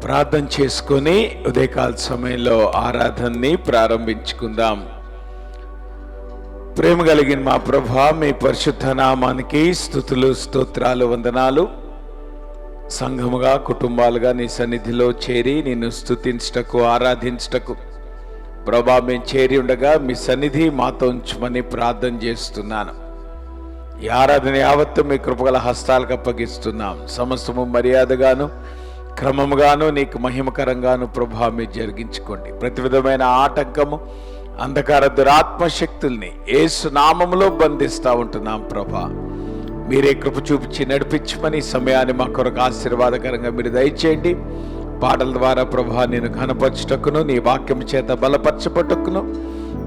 ప్రార్థన చేసుకొని ఉదయకాల సమయంలో ఆరాధనని ప్రారంభించుకుందాం. ప్రేమ కలిగిన మా ప్రభువా, మీ పరిశుద్ధ నామానికి స్తుతులు, స్తోత్రాలు, వందనాలు. సంఘముగా, కుటుంబాలుగా నీ సన్నిధిలో చేరి నిన్ను స్తుతించుటకు, ఆరాధించుటకు ప్రభా మేము చేరి ఉండగా మీ సన్నిధి మాతో ఉంచమని ప్రార్థన చేస్తున్నాను. ఈ ఆరాధన యావత్తు మీ కృపగల హస్తాలకు అప్పగిస్తున్నాం. సమస్తము మర్యాదగాను క్రమముగాను నీకు మహిమకరంగాను ప్రభా మీరు జరిగించుకోండి. ప్రతి విధమైన ఆటంకము, అంధకార దురాత్మశక్తుల్ని యేసు నామములో బంధిస్తూ ఉంటున్నాం. ప్రభా మీరే కృప చూపించి నడిపించమని సమయాన్ని మా కొరకు ఆశీర్వాదకరంగా మీరు దయచేయండి. పాటల ద్వారా ప్రభా నేను ఘనపరచుటకును, నీ వాక్యం చేత బలపరచబట్టుకును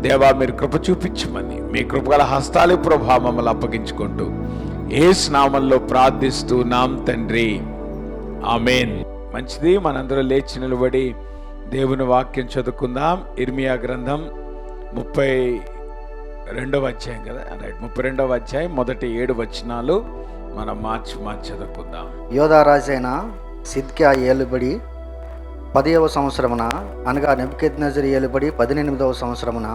దేవా మీరు కృప చూపించమని మీ కృపగల హస్తాలు ప్రభా మమ్మల్ని అప్పగించుకుంటూ యేసు నామంలో ప్రార్థిస్తున్నాం తండ్రి, ఆమేన్. మంచిది, మనందరూ లేచి నిలబడి దేవుని వాక్యం చదువుకుందాం. ఇర్మియా గ్రంథం 32వ అధ్యాయం కదా, రైట్, 32వ అధ్యాయం మొదటి 7 వచనాలు మనం మార్చి చదువుకుందాం. యోధా రాజైన సిద్కియా ఏలుబడి 10వ సంవత్సరమున, అనగా నెబుకద్నెజరు ఏలుబడి 18వ సంవత్సరమున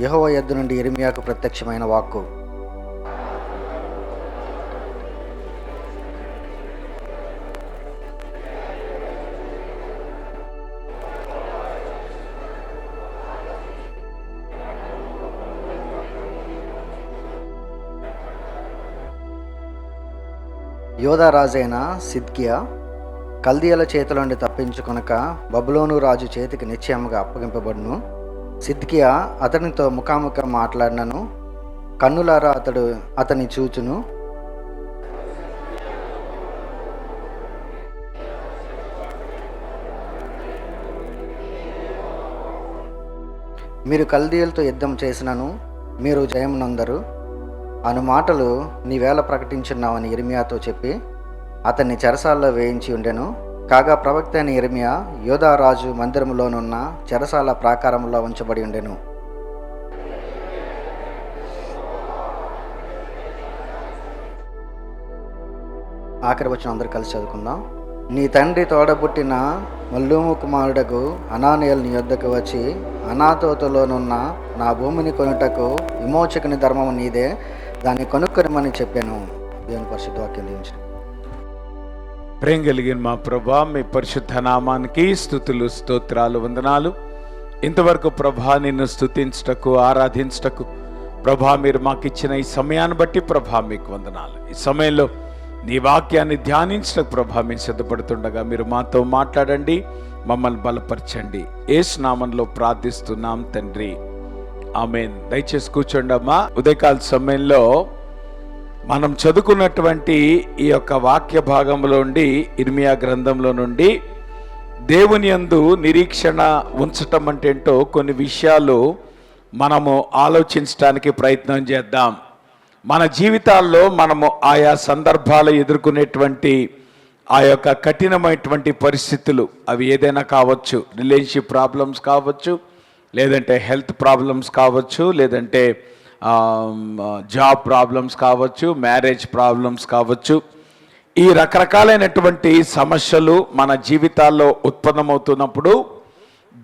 యెహోవా యొద్ద నుండి ఇర్మియాకు ప్రత్యక్షమైన వాక్కు. యోధా రాజైన సిద్కియా కల్దీయుల చేతిలో నుండి తప్పించుకొనక బబులోను రాజు చేతికి నిశ్చయముగా అప్పగింపబడును. సిద్కియా అతనితో ముఖాముఖం మాట్లాడినను, కన్నులారా అతడు అతని చూచును. మీరు కల్దీయులతో యుద్ధం చేసినను మీరు జయమునందరు అను మాటలు నీవేళ ప్రకటించున్నావని ఇర్మియాతో చెప్పి అతన్ని చెరసాల్లో వేయించి ఉండెను. కాగా ప్రవక్త అయిన ఇర్మియా యోధా రాజు మందిరములోనున్న చెరసాల ప్రాకారంలో ఉంచబడి ఉండెను. ఆఖరి వచ్చిన అందరూ కలిసి చదువుకుందాం. నీ తండ్రి తోడబుట్టిన మల్లూము కుమారుడకు అనానీయులు నీ యొద్దకు వచ్చి, అనాతోతులోనున్న నా భూమిని కొనుటకు విమోచకుని ధర్మము నీదే, దాన్ని కొనుక్కొనమని చెప్పాను. దేవుని పరిశుద్ధ వాక్యం దీవించండి. ప్రేమ కలిగిన మా ప్రభా, మీ పరిశుద్ధ నామానికి స్తుతులు, స్తోత్రాలు, వందనాలు. ఇంతవరకు ప్రభా నిన్ను స్తుతించుటకు, ఆరాధించుటకు ప్రభా మీరు మాకు ఇచ్చిన ఈ సమయాన్ని బట్టి ప్రభా మీకు వందనాలు. ఈ సమయంలో నీ వాక్యాన్ని ధ్యానించడానికి ప్రభా మేము సిద్ధపడుతుండగా మీరు మాతో మాట్లాడండి, మమ్మల్ని బలపరచండి. యేసు నామంలో ప్రార్థిస్తున్నాం తండ్రి, ఆమేన్. దయచేసి కూర్చోండి అమ్మా. ఉదయకాల సమయంలో మనం చదువుకున్నటువంటి ఈ యొక్క వాక్య భాగంలో నుండి, ఇర్మియా గ్రంథంలో నుండి దేవుని యందు నిరీక్షణ ఉంచటం అంటే ఏంటో కొన్ని విషయాలు మనము ఆలోచించడానికి ప్రయత్నం చేద్దాం. మన జీవితాల్లో మనము ఆయా సందర్భాలు ఎదుర్కొనేటువంటి ఆ యొక్క కఠినమైనటువంటి పరిస్థితులు, అవి ఏదైనా కావచ్చు, రిలేషన్షిప్ ప్రాబ్లమ్స్ కావచ్చు, లేదంటే హెల్త్ ప్రాబ్లమ్స్ కావచ్చు, లేదంటే జాబ్ ప్రాబ్లమ్స్ కావచ్చు, మ్యారేజ్ ప్రాబ్లమ్స్ కావచ్చు. ఈ రకరకాలైనటువంటి సమస్యలు మన జీవితాల్లో ఉత్పన్నమవుతున్నప్పుడు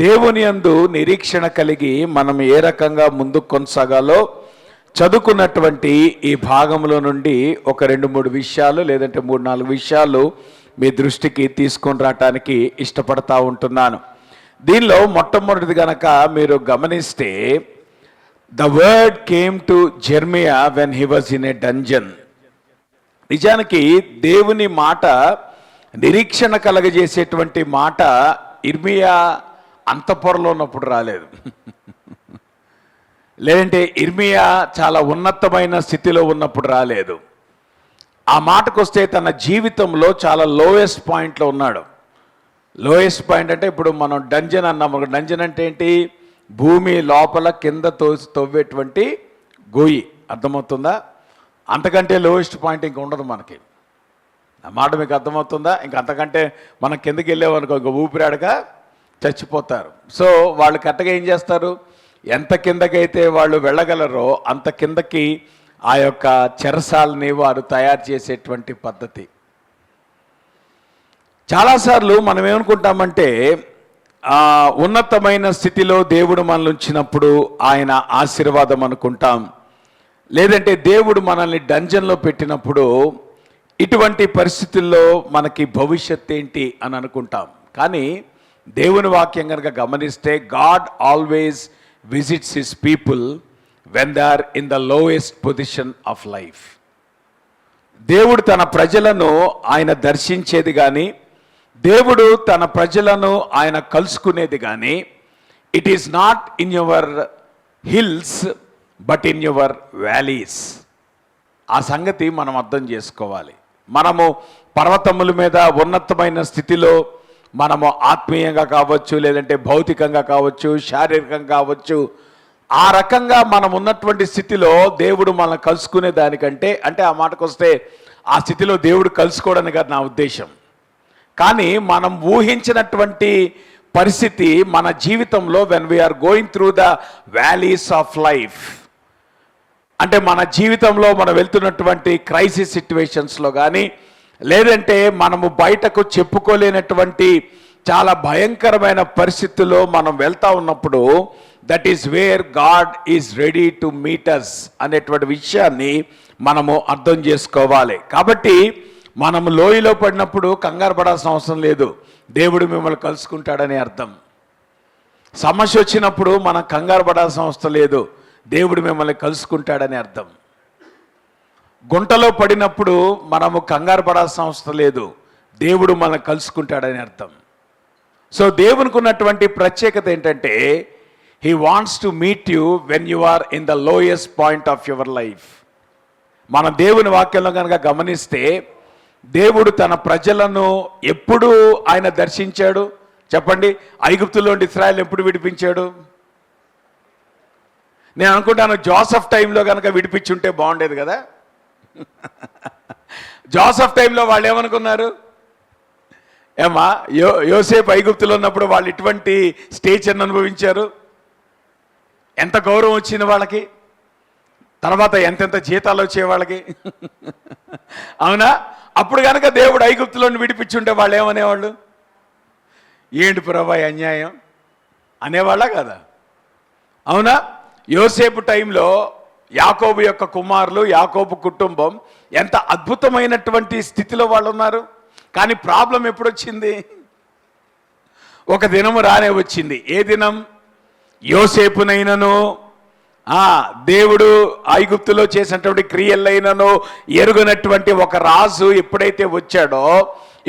దేవుని యందు నిరీక్షణ కలిగి మనం ఏ రకంగా ముందుకు కొనసాగాలో చదువుకున్నటువంటి ఈ భాగంలో నుండి ఒక 2-3 విషయాలు, లేదంటే 3-4 విషయాలు మీ దృష్టికి తీసుకొని రావటానికి ఇష్టపడతా ఉంటున్నాను. దీనిలో మొట్టమొదటిది గనక మీరు గమనిస్తే, the word came to Jeremiah when he was in a dungeon. నిజానికి దేవుని మాట, నిరీక్షణ కలగజేసేటువంటి మాట ఇర్మియా అంతఃపురలో ఉన్నప్పుడు రాలేదు. లేదంటే ఇర్మియా చాలా ఉన్నతమైన స్థితిలో ఉన్నప్పుడు రాలేదు. ఆ మాటకు వస్తే తన జీవితంలో చాలా లోయెస్ట్ పాయింట్లో ఉన్నాడు. లోయెస్ట్ పాయింట్ అంటే ఇప్పుడు మనం డంజన్ అన్నాము. డంజన్ అంటే ఏంటి? భూమి లోపల కింద తవ్వేటువంటి గోయి. అర్థమవుతుందా? అంతకంటే లోయెస్ట్ పాయింట్ ఇంక ఉండదు మనకి. ఆ మాట మీకు అర్థమవుతుందా? ఇంక అంతకంటే మనం కిందకి వెళ్ళేవనుకో ఇంక ఊపిరాడక చచ్చిపోతారు. సో వాళ్ళు కరెక్ట్గా ఏం చేస్తారు, ఎంత కిందకైతే వాళ్ళు వెళ్ళగలరో అంత కిందకి ఆ యొక్క చెరసాలని వారు తయారు చేసేటువంటి పద్ధతి. చాలాసార్లు మనం ఏమనుకుంటామంటే ఉన్నతమైన స్థితిలో దేవుడు మనల్ని ఉంచినప్పుడు ఆయన ఆశీర్వాదం అనుకుంటాం, లేదంటే దేవుడు మనల్ని డంజన్లో పెట్టినప్పుడు ఇటువంటి పరిస్థితుల్లో మనకి భవిష్యత్ ఏంటి అని అనుకుంటాం. కానీ దేవుని వాక్యం కనుక గమనిస్తే God always visits his people when they are in the lowest position of life. దేవుడు తన ప్రజలను ఆయన దర్శించేది కానీ, దేవుడు తన ప్రజలను ఆయన కలుసుకునేది కానీ it is not in your hills but in your valleys. ఆ సంగతి మనం అర్థం చేసుకోవాలి. మనము పర్వతముల మీద ఉన్నతమైన స్థితిలో మనము ఆత్మీయంగా కావచ్చు, లేదంటే భౌతికంగా కావచ్చు, శారీరకంగా కావచ్చు, ఆ రకంగా మనం ఉన్నటువంటి స్థితిలో దేవుడు మనల్ని కలుసుకునే దానికంటే, అంటే ఆ మాటకు వస్తే ఆ స్థితిలో దేవుడు కలుసుకోవడానికి కాదు నా ఉద్దేశం. కానీ మనం ఊహించినటువంటి పరిస్థితి మన జీవితంలో when we are going through the valleys of life, అంటే మన జీవితంలో మనం వెళ్తున్నటువంటి క్రైసిస్ సిచ్యువేషన్స్లో కానీ, లేదంటే మనము బయటకు చెప్పుకోలేనటువంటి చాలా భయంకరమైన పరిస్థితుల్లో మనం వెళ్తా ఉన్నప్పుడు that is where God is ready to meet us అనేటువంటి విషయాన్ని మనము అర్థం చేసుకోవాలి. కాబట్టి మనము లోయలో పడినప్పుడు కంగారు పడాల్సిన అవసరం లేదు, దేవుడు మిమ్మల్ని కలుసుకుంటాడని అర్థం. సమస్య వచ్చినప్పుడు మనం కంగారు పడాల్సిన అవసరం లేదు, దేవుడు మిమ్మల్ని కలుసుకుంటాడని అర్థం. గుంటలో పడినప్పుడు మనము కంగారు పడాల్సిన అవసరం లేదు, దేవుడు మనల్ని కలుసుకుంటాడని అర్థం. సో దేవునికి ఉన్నటువంటి ప్రత్యేకత ఏంటంటే he wants to meet you when you are in the lowest point of your life. మన దేవుని వాక్యంలో కనుక గమనిస్తే దేవుడు తన ప్రజలను ఎప్పుడు ఆయన దర్శించాడు చెప్పండి? ఐగుప్తులో నుండి ఇశ్రాయేల్ ఎప్పుడు విడిపించాడు? నేను అనుకుంటాను జోసెఫ్ టైంలో కనుక విడిపించుంటే బాగుండేది కదా. జోసెఫ్ టైంలో వాళ్ళు ఏమనుకున్నారు? ఏమా యోసేపు ఐగుప్తులో ఉన్నప్పుడు వాళ్ళు ఇటువంటి స్టేచర్ని అనుభవించారు, ఎంత గౌరవం వచ్చింది వాళ్ళకి, తర్వాత ఎంతెంత జీతాలు వచ్చే వాళ్ళకి. అవునా? అప్పుడు కనుక దేవుడు ఐగుప్తులో విడిపించుంటే వాళ్ళు ఏమనేవాళ్ళు? ఏంటి ప్రభా అన్యాయం అనేవాళ్ళ కదా. అవునా? యోసేపు టైంలో యాకోబు యొక్క కుమారులు, యాకోబు కుటుంబం ఎంత అద్భుతమైనటువంటి స్థితిలో వాళ్ళు ఉన్నారు. కానీ ప్రాబ్లం ఎప్పుడు వచ్చింది? ఒక దినము రానే వచ్చింది. ఏ దినం? యోసేపునైనను దేవుడు ఐగుప్తులో చేసినటువంటి క్రియలైనను ఎరుగనటువంటి ఒక రాజు ఎప్పుడైతే వచ్చాడో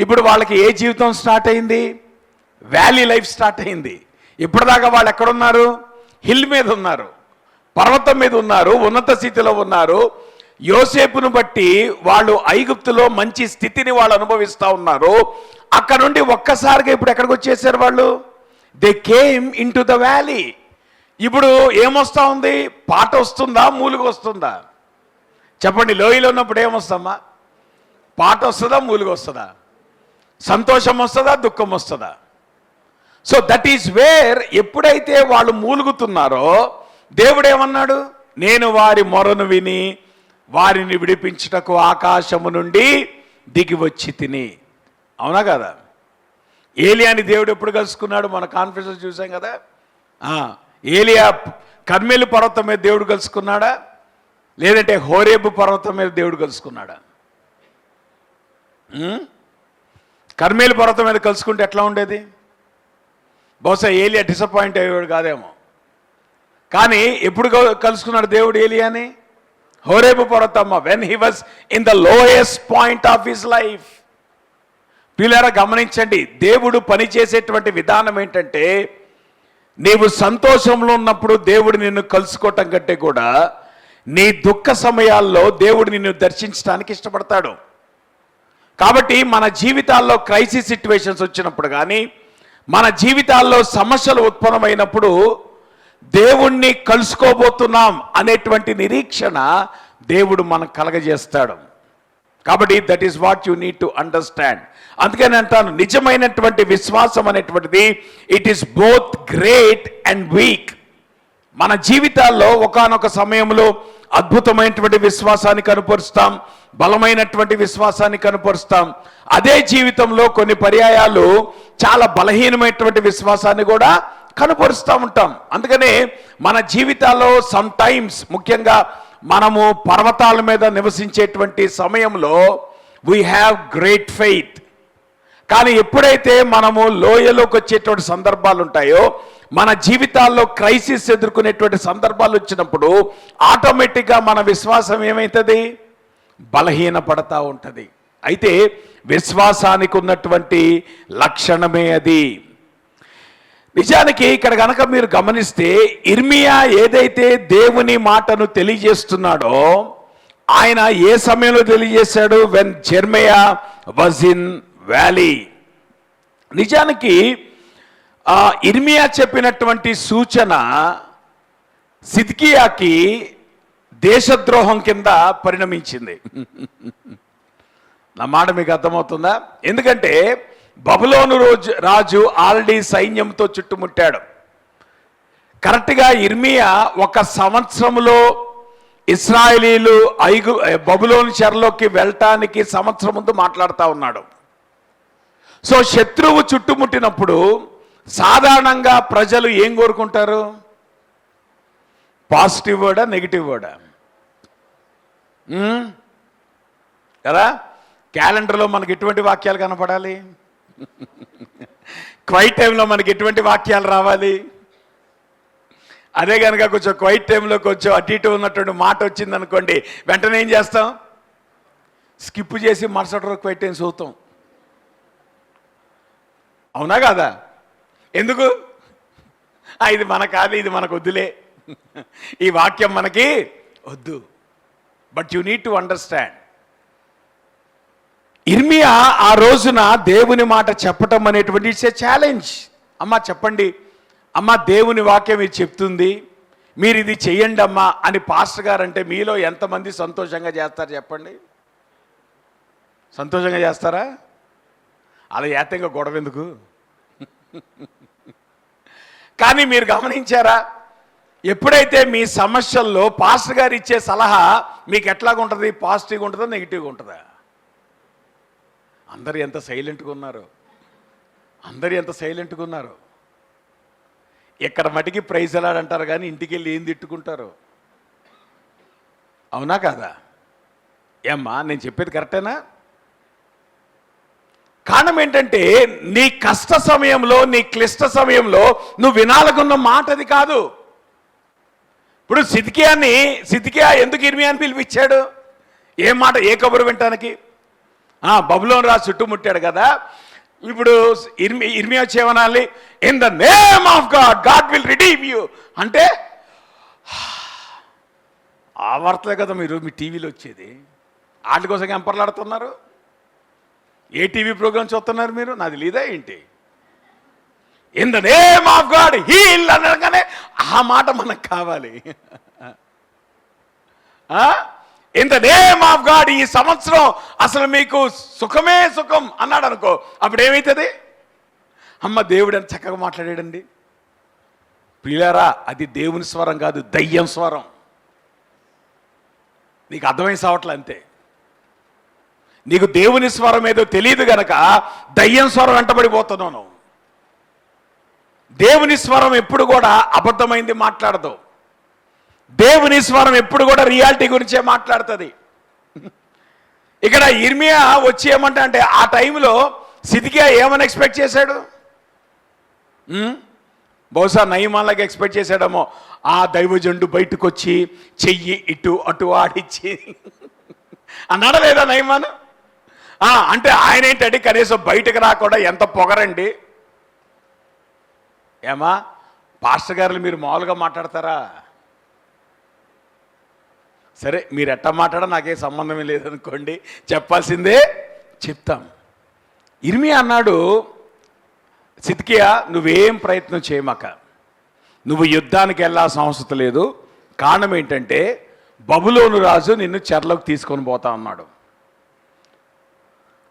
ఇప్పుడు వాళ్ళకి ఏ జీవితం స్టార్ట్ అయింది? వ్యాలీ లైఫ్ స్టార్ట్ అయింది. ఇప్పటిదాకా వాళ్ళు ఎక్కడున్నారు? హిల్ మీద ఉన్నారు, పర్వతం మీద ఉన్నారు, ఉన్నత స్థితిలో ఉన్నారు. యోసేపును బట్టి వాళ్ళు ఐగుప్తులో మంచి స్థితిని వాళ్ళు అనుభవిస్తూ ఉన్నారు. అక్కడ నుండి ఒక్కసారిగా ఇప్పుడు ఎక్కడికి వచ్చేసారు వాళ్ళు? They came in to the valley. ఇప్పుడు ఏమొస్తా ఉంది? పాట వస్తుందా, మూలుగు వస్తుందా? చెప్పండి. లోయలో ఉన్నప్పుడు ఏమొస్తామా? పాట వస్తుందా, మూలుగు వస్తుందా? సంతోషం వస్తుందా, దుఃఖం వస్తుందా? సో దట్ ఈస్ వేర్ ఎప్పుడైతే వాళ్ళు మూలుగుతున్నారో దేవుడు ఏమన్నాడు? నేను వారి మొరను విని వారిని విడిపించుటకు ఆకాశము నుండి దిగి వచ్చి తిని. అవునా కదా? ఏలియాని దేవుడు ఎప్పుడు కలుసుకున్నాడు? మన కాన్ఫరెన్స్ చూసాం కదా. ఏలియా కర్మేలు పర్వతం మీద దేవుడు కలుసుకున్నాడా, లేదంటే హోరేబు పర్వతం మీద దేవుడు కలుసుకున్నాడా? కర్మేలు పర్వతం మీద కలుసుకుంటే ఎట్లా ఉండేది? బహుశా ఏలియా డిసప్పాయింట్ అయ్యేవాడు కాదేమో. కానీ ఎప్పుడు కలుసుకున్నాడు దేవుడు ఏలియాని? హోరేబు పర్వతమ్మ, when he was in the lowest point of his life. పిల్లరా గమనించండి, దేవుడు పనిచేసేటువంటి విధానం ఏంటంటే నీవు సంతోషంలో ఉన్నప్పుడు దేవుడు నిన్ను కలుసుకోవటం కంటే కూడా నీ దుఃఖ సమయాల్లో దేవుడు నిన్ను దర్శించడానికి ఇష్టపడతాడు. కాబట్టి మన జీవితాల్లో క్రైసిస్ సిచ్యువేషన్స్ వచ్చినప్పుడు కానీ, మన జీవితాల్లో సమస్యలు ఉత్పన్నమైనప్పుడు దేవుణ్ణి కలుసుకోబోతున్నాం అనేటువంటి నిరీక్షణ దేవుడు మనకు కలగజేస్తాడు. కాబట్టి that is what you need to understand. అందుకని అంటాను, నిజమైనటువంటి విశ్వాసం అనేటువంటిది it is both great and weak. మన జీవితాల్లో ఒకానొక సమయంలో అద్భుతమైనటువంటి విశ్వాసాన్ని కనపరుస్తాం, బలమైనటువంటి విశ్వాసాన్ని కనపరుస్తాం. అదే జీవితంలో కొన్ని పర్యాయాలు చాలా బలహీనమైనటువంటి విశ్వాసాన్ని కూడా కనపరుస్తూ ఉంటాం. అందుకనే మన జీవితాల్లో సమ్ టైమ్స్, ముఖ్యంగా మనము పర్వతాల మీద నివసించేటువంటి సమయంలో వీ హ్యావ్ గ్రేట్ ఫెయిత్. కానీ ఎప్పుడైతే మనము లోయలోకి వచ్చేటువంటి సందర్భాలు ఉంటాయో, మన జీవితాల్లో క్రైసిస్ ఎదుర్కొనేటువంటి సందర్భాలు వచ్చినప్పుడు ఆటోమేటిక్గా మన విశ్వాసం ఏమవుతుంది? బలహీనపడతా ఉంటుంది. అయితే విశ్వాసానికి ఉన్నటువంటి లక్షణమే అది. నిజానికి ఇక్కడ కనుక మీరు గమనిస్తే, ఇర్మియా ఏదైతే దేవుని మాటను తెలియజేస్తున్నాడో, ఆయన ఏ సమయంలో తెలియజేశాడు? When Jeremiah was in valley. నిజానికి ఇర్మియా చెప్పినటువంటి సూచన సిద్కియాకి దేశద్రోహం కింద పరిణమించింది. నా మాట మీకు అర్థమవుతుందా? ఎందుకంటే బబులోను రాజు ఆల్రెడీ సైన్యంతో చుట్టుముట్టాడు. కరెక్ట్గా ఇర్మియా 1 సంవత్సరంలో ఇశ్రాయేలీలు బబులోను చెరలోకి వెళ్ళటానికి సంవత్సరం ముందు మాట్లాడుతూ ఉన్నాడు. సో శత్రువు చుట్టుముట్టినప్పుడు సాధారణంగా ప్రజలు ఏం కోరుకుంటారు? పాజిటివ్ వర్డా, నెగిటివ్ వర్డా? కదా, క్యాలెండర్లో మనకి ఎటువంటి వాక్యాలు కనపడాలి? క్వైట్ టైంలో మనకి ఎటువంటి వాక్యాలు రావాలి? అదే కనుక కొంచెం క్వైట్ టైంలో కొంచెం అటు ఇటు ఉన్నటువంటి మాట వచ్చింది అనుకోండి, వెంటనే ఏం చేస్తాం? స్కిప్ చేసి మరుసటి రోజు క్వైట్ టైం చదువుతాం. అవునా కాదా? ఎందుకు? ఇది మనకు కాదు, ఇది మనకు వద్దులే, ఈ వాక్యం మనకి వద్దు. But you need to understand, ఇర్మియా ఆ రోజున దేవుని మాట చెప్పటం అనేటువంటి ఇట్స్ ఏ ఛాలెంజ్. అమ్మా చెప్పండి, అమ్మ దేవుని వాక్యం ఇది చెప్తుంది, మీరు ఇది చెయ్యండి అమ్మా అని పాస్టర్ గారు అంటే మీలో ఎంతమంది సంతోషంగా చేస్తారు చెప్పండి? సంతోషంగా చేస్తారా? అలా ఏతంగా గొడవ ఎందుకు? కానీ మీరు గమనించారా, ఎప్పుడైతే మీ సమస్యల్లో పాస్టర్ గారు ఇచ్చే సలహా మీకు ఎట్లాగుంటుంది? పాజిటివ్గా ఉంటుందా, నెగిటివ్గా ఉంటుందా? అందరూ ఎంత సైలెంట్గా ఉన్నారు, అందరూ ఎంత సైలెంట్గా ఉన్నారు. ఇక్కడ మటుకి ప్రైజ్ అలాడ్ అంటారు కానీ ఇంటికి వెళ్ళి ఏం తిట్టుకుంటారు? అవునా కాదా? ఏమ్మా నేను చెప్పేది కరెక్టేనా? కారణం ఏంటంటే, నీ కష్ట సమయంలో, నీ క్లిష్ట సమయంలో నువ్వు వినాలకున్న మాట అది కాదు. ఇప్పుడు సిద్కియా ఎందుకు ఇర్మియాని పిలిపించాడు? ఏ మాట, ఏ కబురు వినటానికి? బబులోను రాజు చుట్టుముట్టాడు కదా. ఇప్పుడు ఇర్మియా చేయమనాలి, in the name of God, God will redeem you అంటే ఆ వార్తలే కదా మీరు మీ టీవీలో వచ్చేది. వాటి కోసం ఎంపర్లాడుతున్నారు. ఏ టీవీ ప్రోగ్రామ్ చూస్తున్నారు మీరు? నాది లేదా ఏంటి? In the name of God heal అనగానే ఆ మాట మనకు కావాలి. In the name of God, ఈ సంవత్సరం అసలు మీకు సుఖమే సుఖం అన్నాడు అనుకో, అప్పుడు ఏమవుతుంది? అమ్మ దేవుడు ఎంత చక్కగా మాట్లాడాడండి. ప్రియులారా, అది దేవుని స్వరం కాదు, దయ్యం స్వరం. నీకు అర్థమై సావట్లే అంతే. నీకు దేవుని స్వరం ఏదో తెలియదు గనక దయ్యం స్వరం వెంటబడిపోతున్నాను. దేవుని స్వరం ఎప్పుడు కూడా అబద్ధమైంది మాట్లాడదు. దేవుని స్వరం ఎప్పుడు కూడా రియాలిటీ గురించే మాట్లాడుతుంది. ఇక్కడ ఇర్మియా వచ్చి ఏమంటా అంటే, ఆ టైంలో సిద్కియా ఏమని ఎక్స్పెక్ట్ చేశాడు? బహుశా నయమాన్లాగా ఎక్స్పెక్ట్ చేశాడేమో. ఆ దైవజండు బయటకు వచ్చి చెయ్యి ఇటు అటు ఆడిచ్చి అన్నాడా లేదా నయమాన్? అంటే ఆయన ఏంటంటే కనీసం బయటకు రాకుండా ఎంత పొగరండి. ఏమా పాస్టర్ గారులు మీరు మామూలుగా మాట్లాడతారా? సరే మీరు ఎట్టా మాట్లాడా నాకే సంబంధమే లేదనుకోండి, చెప్పాల్సిందే చెప్తాం. ఇర్మియా అన్నాడు, సిద్కియా నువ్వేం ప్రయత్నం చేయమాక, నువ్వు యుద్ధానికి వెళ్ళాల్సిన అవసరం లేదు. కారణం ఏంటంటే బబులోను రాజు నిన్ను చెరలోకి తీసుకొని పోతా అన్నాడు.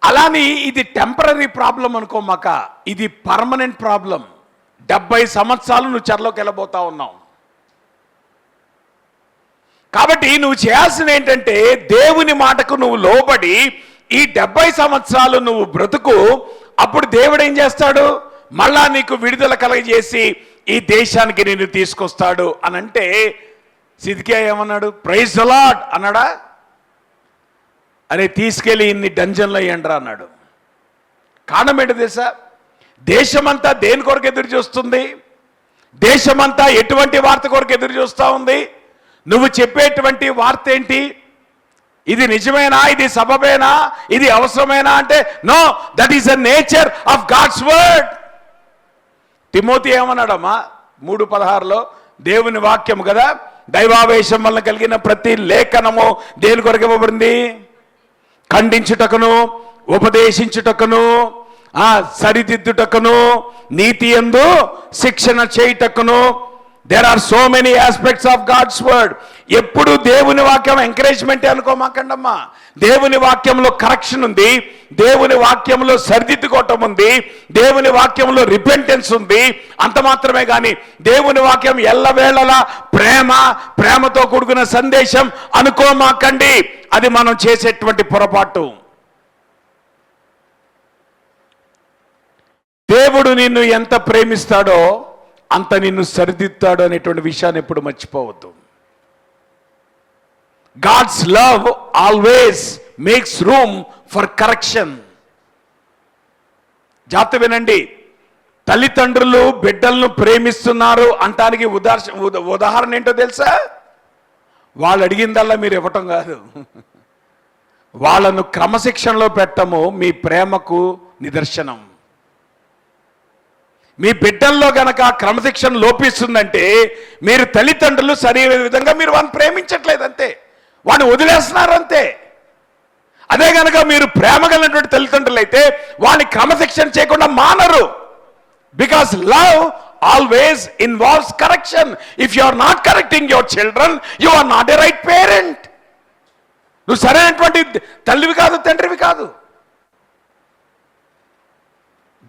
అలాని ఇది టెంపరీ ప్రాబ్లం అనుకోమాక, ఇది పర్మనెంట్ ప్రాబ్లం. 70 సంవత్సరాలు నువ్వు చెరలోకి వెళ్ళబోతా ఉన్నావు. కాబట్టి నువ్వు చేయాల్సిన ఏంటంటే దేవుని మాటకు నువ్వు లోబడి ఈ 70 సంవత్సరాలు నువ్వు బ్రతుకు. అప్పుడు దేవుడు ఏం చేస్తాడు? మళ్ళా నీకు విడుదల కలగజేసి ఈ దేశానికి నిన్ను తీసుకొస్తాడు అని అంటే సిద్కియా ఏమన్నాడు? ప్రైజ్ ది లార్డ్ అన్నాడా? అరే తీసుకెళ్ళి ఇన్ని డంజన్లో వేయండిరా అన్నాడు. కారణం ఏంటో తెలుసా? దేశమంతా దేని కొరకు ఎదురు చూస్తుంది? దేశమంతా ఎటువంటి వార్త కొరకు ఎదురు చూస్తూ ఉంది? నువ్వు చెప్పేటువంటి వార్త ఏంటి? ఇది నిజమేనా? ఇది సబబేనా? ఇది అవసరమేనా అంటే no, that is the nature of God's word. Timothy ఏమన్నాడమ్మా 3:16లో? దేవుని వాక్యం కదా, దైవావేశం వలన కలిగిన ప్రతి లేఖనము దేని కొరకు ఇవ్వబడింది? ఖండించుటకును, ఉపదేశించుటకును, సరిదిద్దుటకును, నీతి యందు శిక్షణ చేయుటకును. There are so many aspects of God's word. ఎప్పుడు దేవుని వాక్యం ఎంకరేజ్మెంట్ అనుకోమాకండమ్మా. దేవుని వాక్యంలో కరెక్షన్ ఉంది, దేవుని వాక్యంలో సరిదిద్దుకోవటం ఉంది, దేవుని వాక్యంలో రిపెంటెన్స్ ఉంది. అంత మాత్రమే కానీ దేవుని వాక్యం ఎల్లవేళలా ప్రేమతో కూడుకున్న సందేశం అనుకోమాకండి. అది మనం చేసేటువంటి పొరపాటు. దేవుడు నిన్ను ఎంత ప్రేమిస్తాడో అంత నిన్ను సరిదిద్దుతాడు అనేటువంటి విషయాన్ని ఎప్పుడు మర్చిపోవద్దు. God's love always makes room for correction. జాగ్రత్త వినండి. తల్లిదండ్రులు బిడ్డలను ప్రేమిస్తున్నారు అంటానికి ఉదాహరణ ఏంటో తెలుసా? వాళ్ళు అడిగిందల్లా మీరు ఇవ్వటం కాదు, వాళ్ళను క్రమశిక్షణలో పెట్టము మీ ప్రేమకు నిదర్శనం. మీ బిడ్డల్లో గనక క్రమశిక్షణ లోపిస్తుందంటే మీరు తల్లిదండ్రులు సరైన విధంగా మీరు వాడిని ప్రేమించట్లేదు, అంతే. వాడిని వదిలేస్తున్నారు, అంతే. అదే గనక మీరు ప్రేమ కలిగినటువంటి తల్లిదండ్రులు అయితే వాడిని క్రమశిక్షణ చేయకుండా మానరు. Because love always involves correction. If you are not correcting your children, you are not a right parent. నువ్వు సరైనటువంటి తల్లివి కాదు, తండ్రివి కాదు.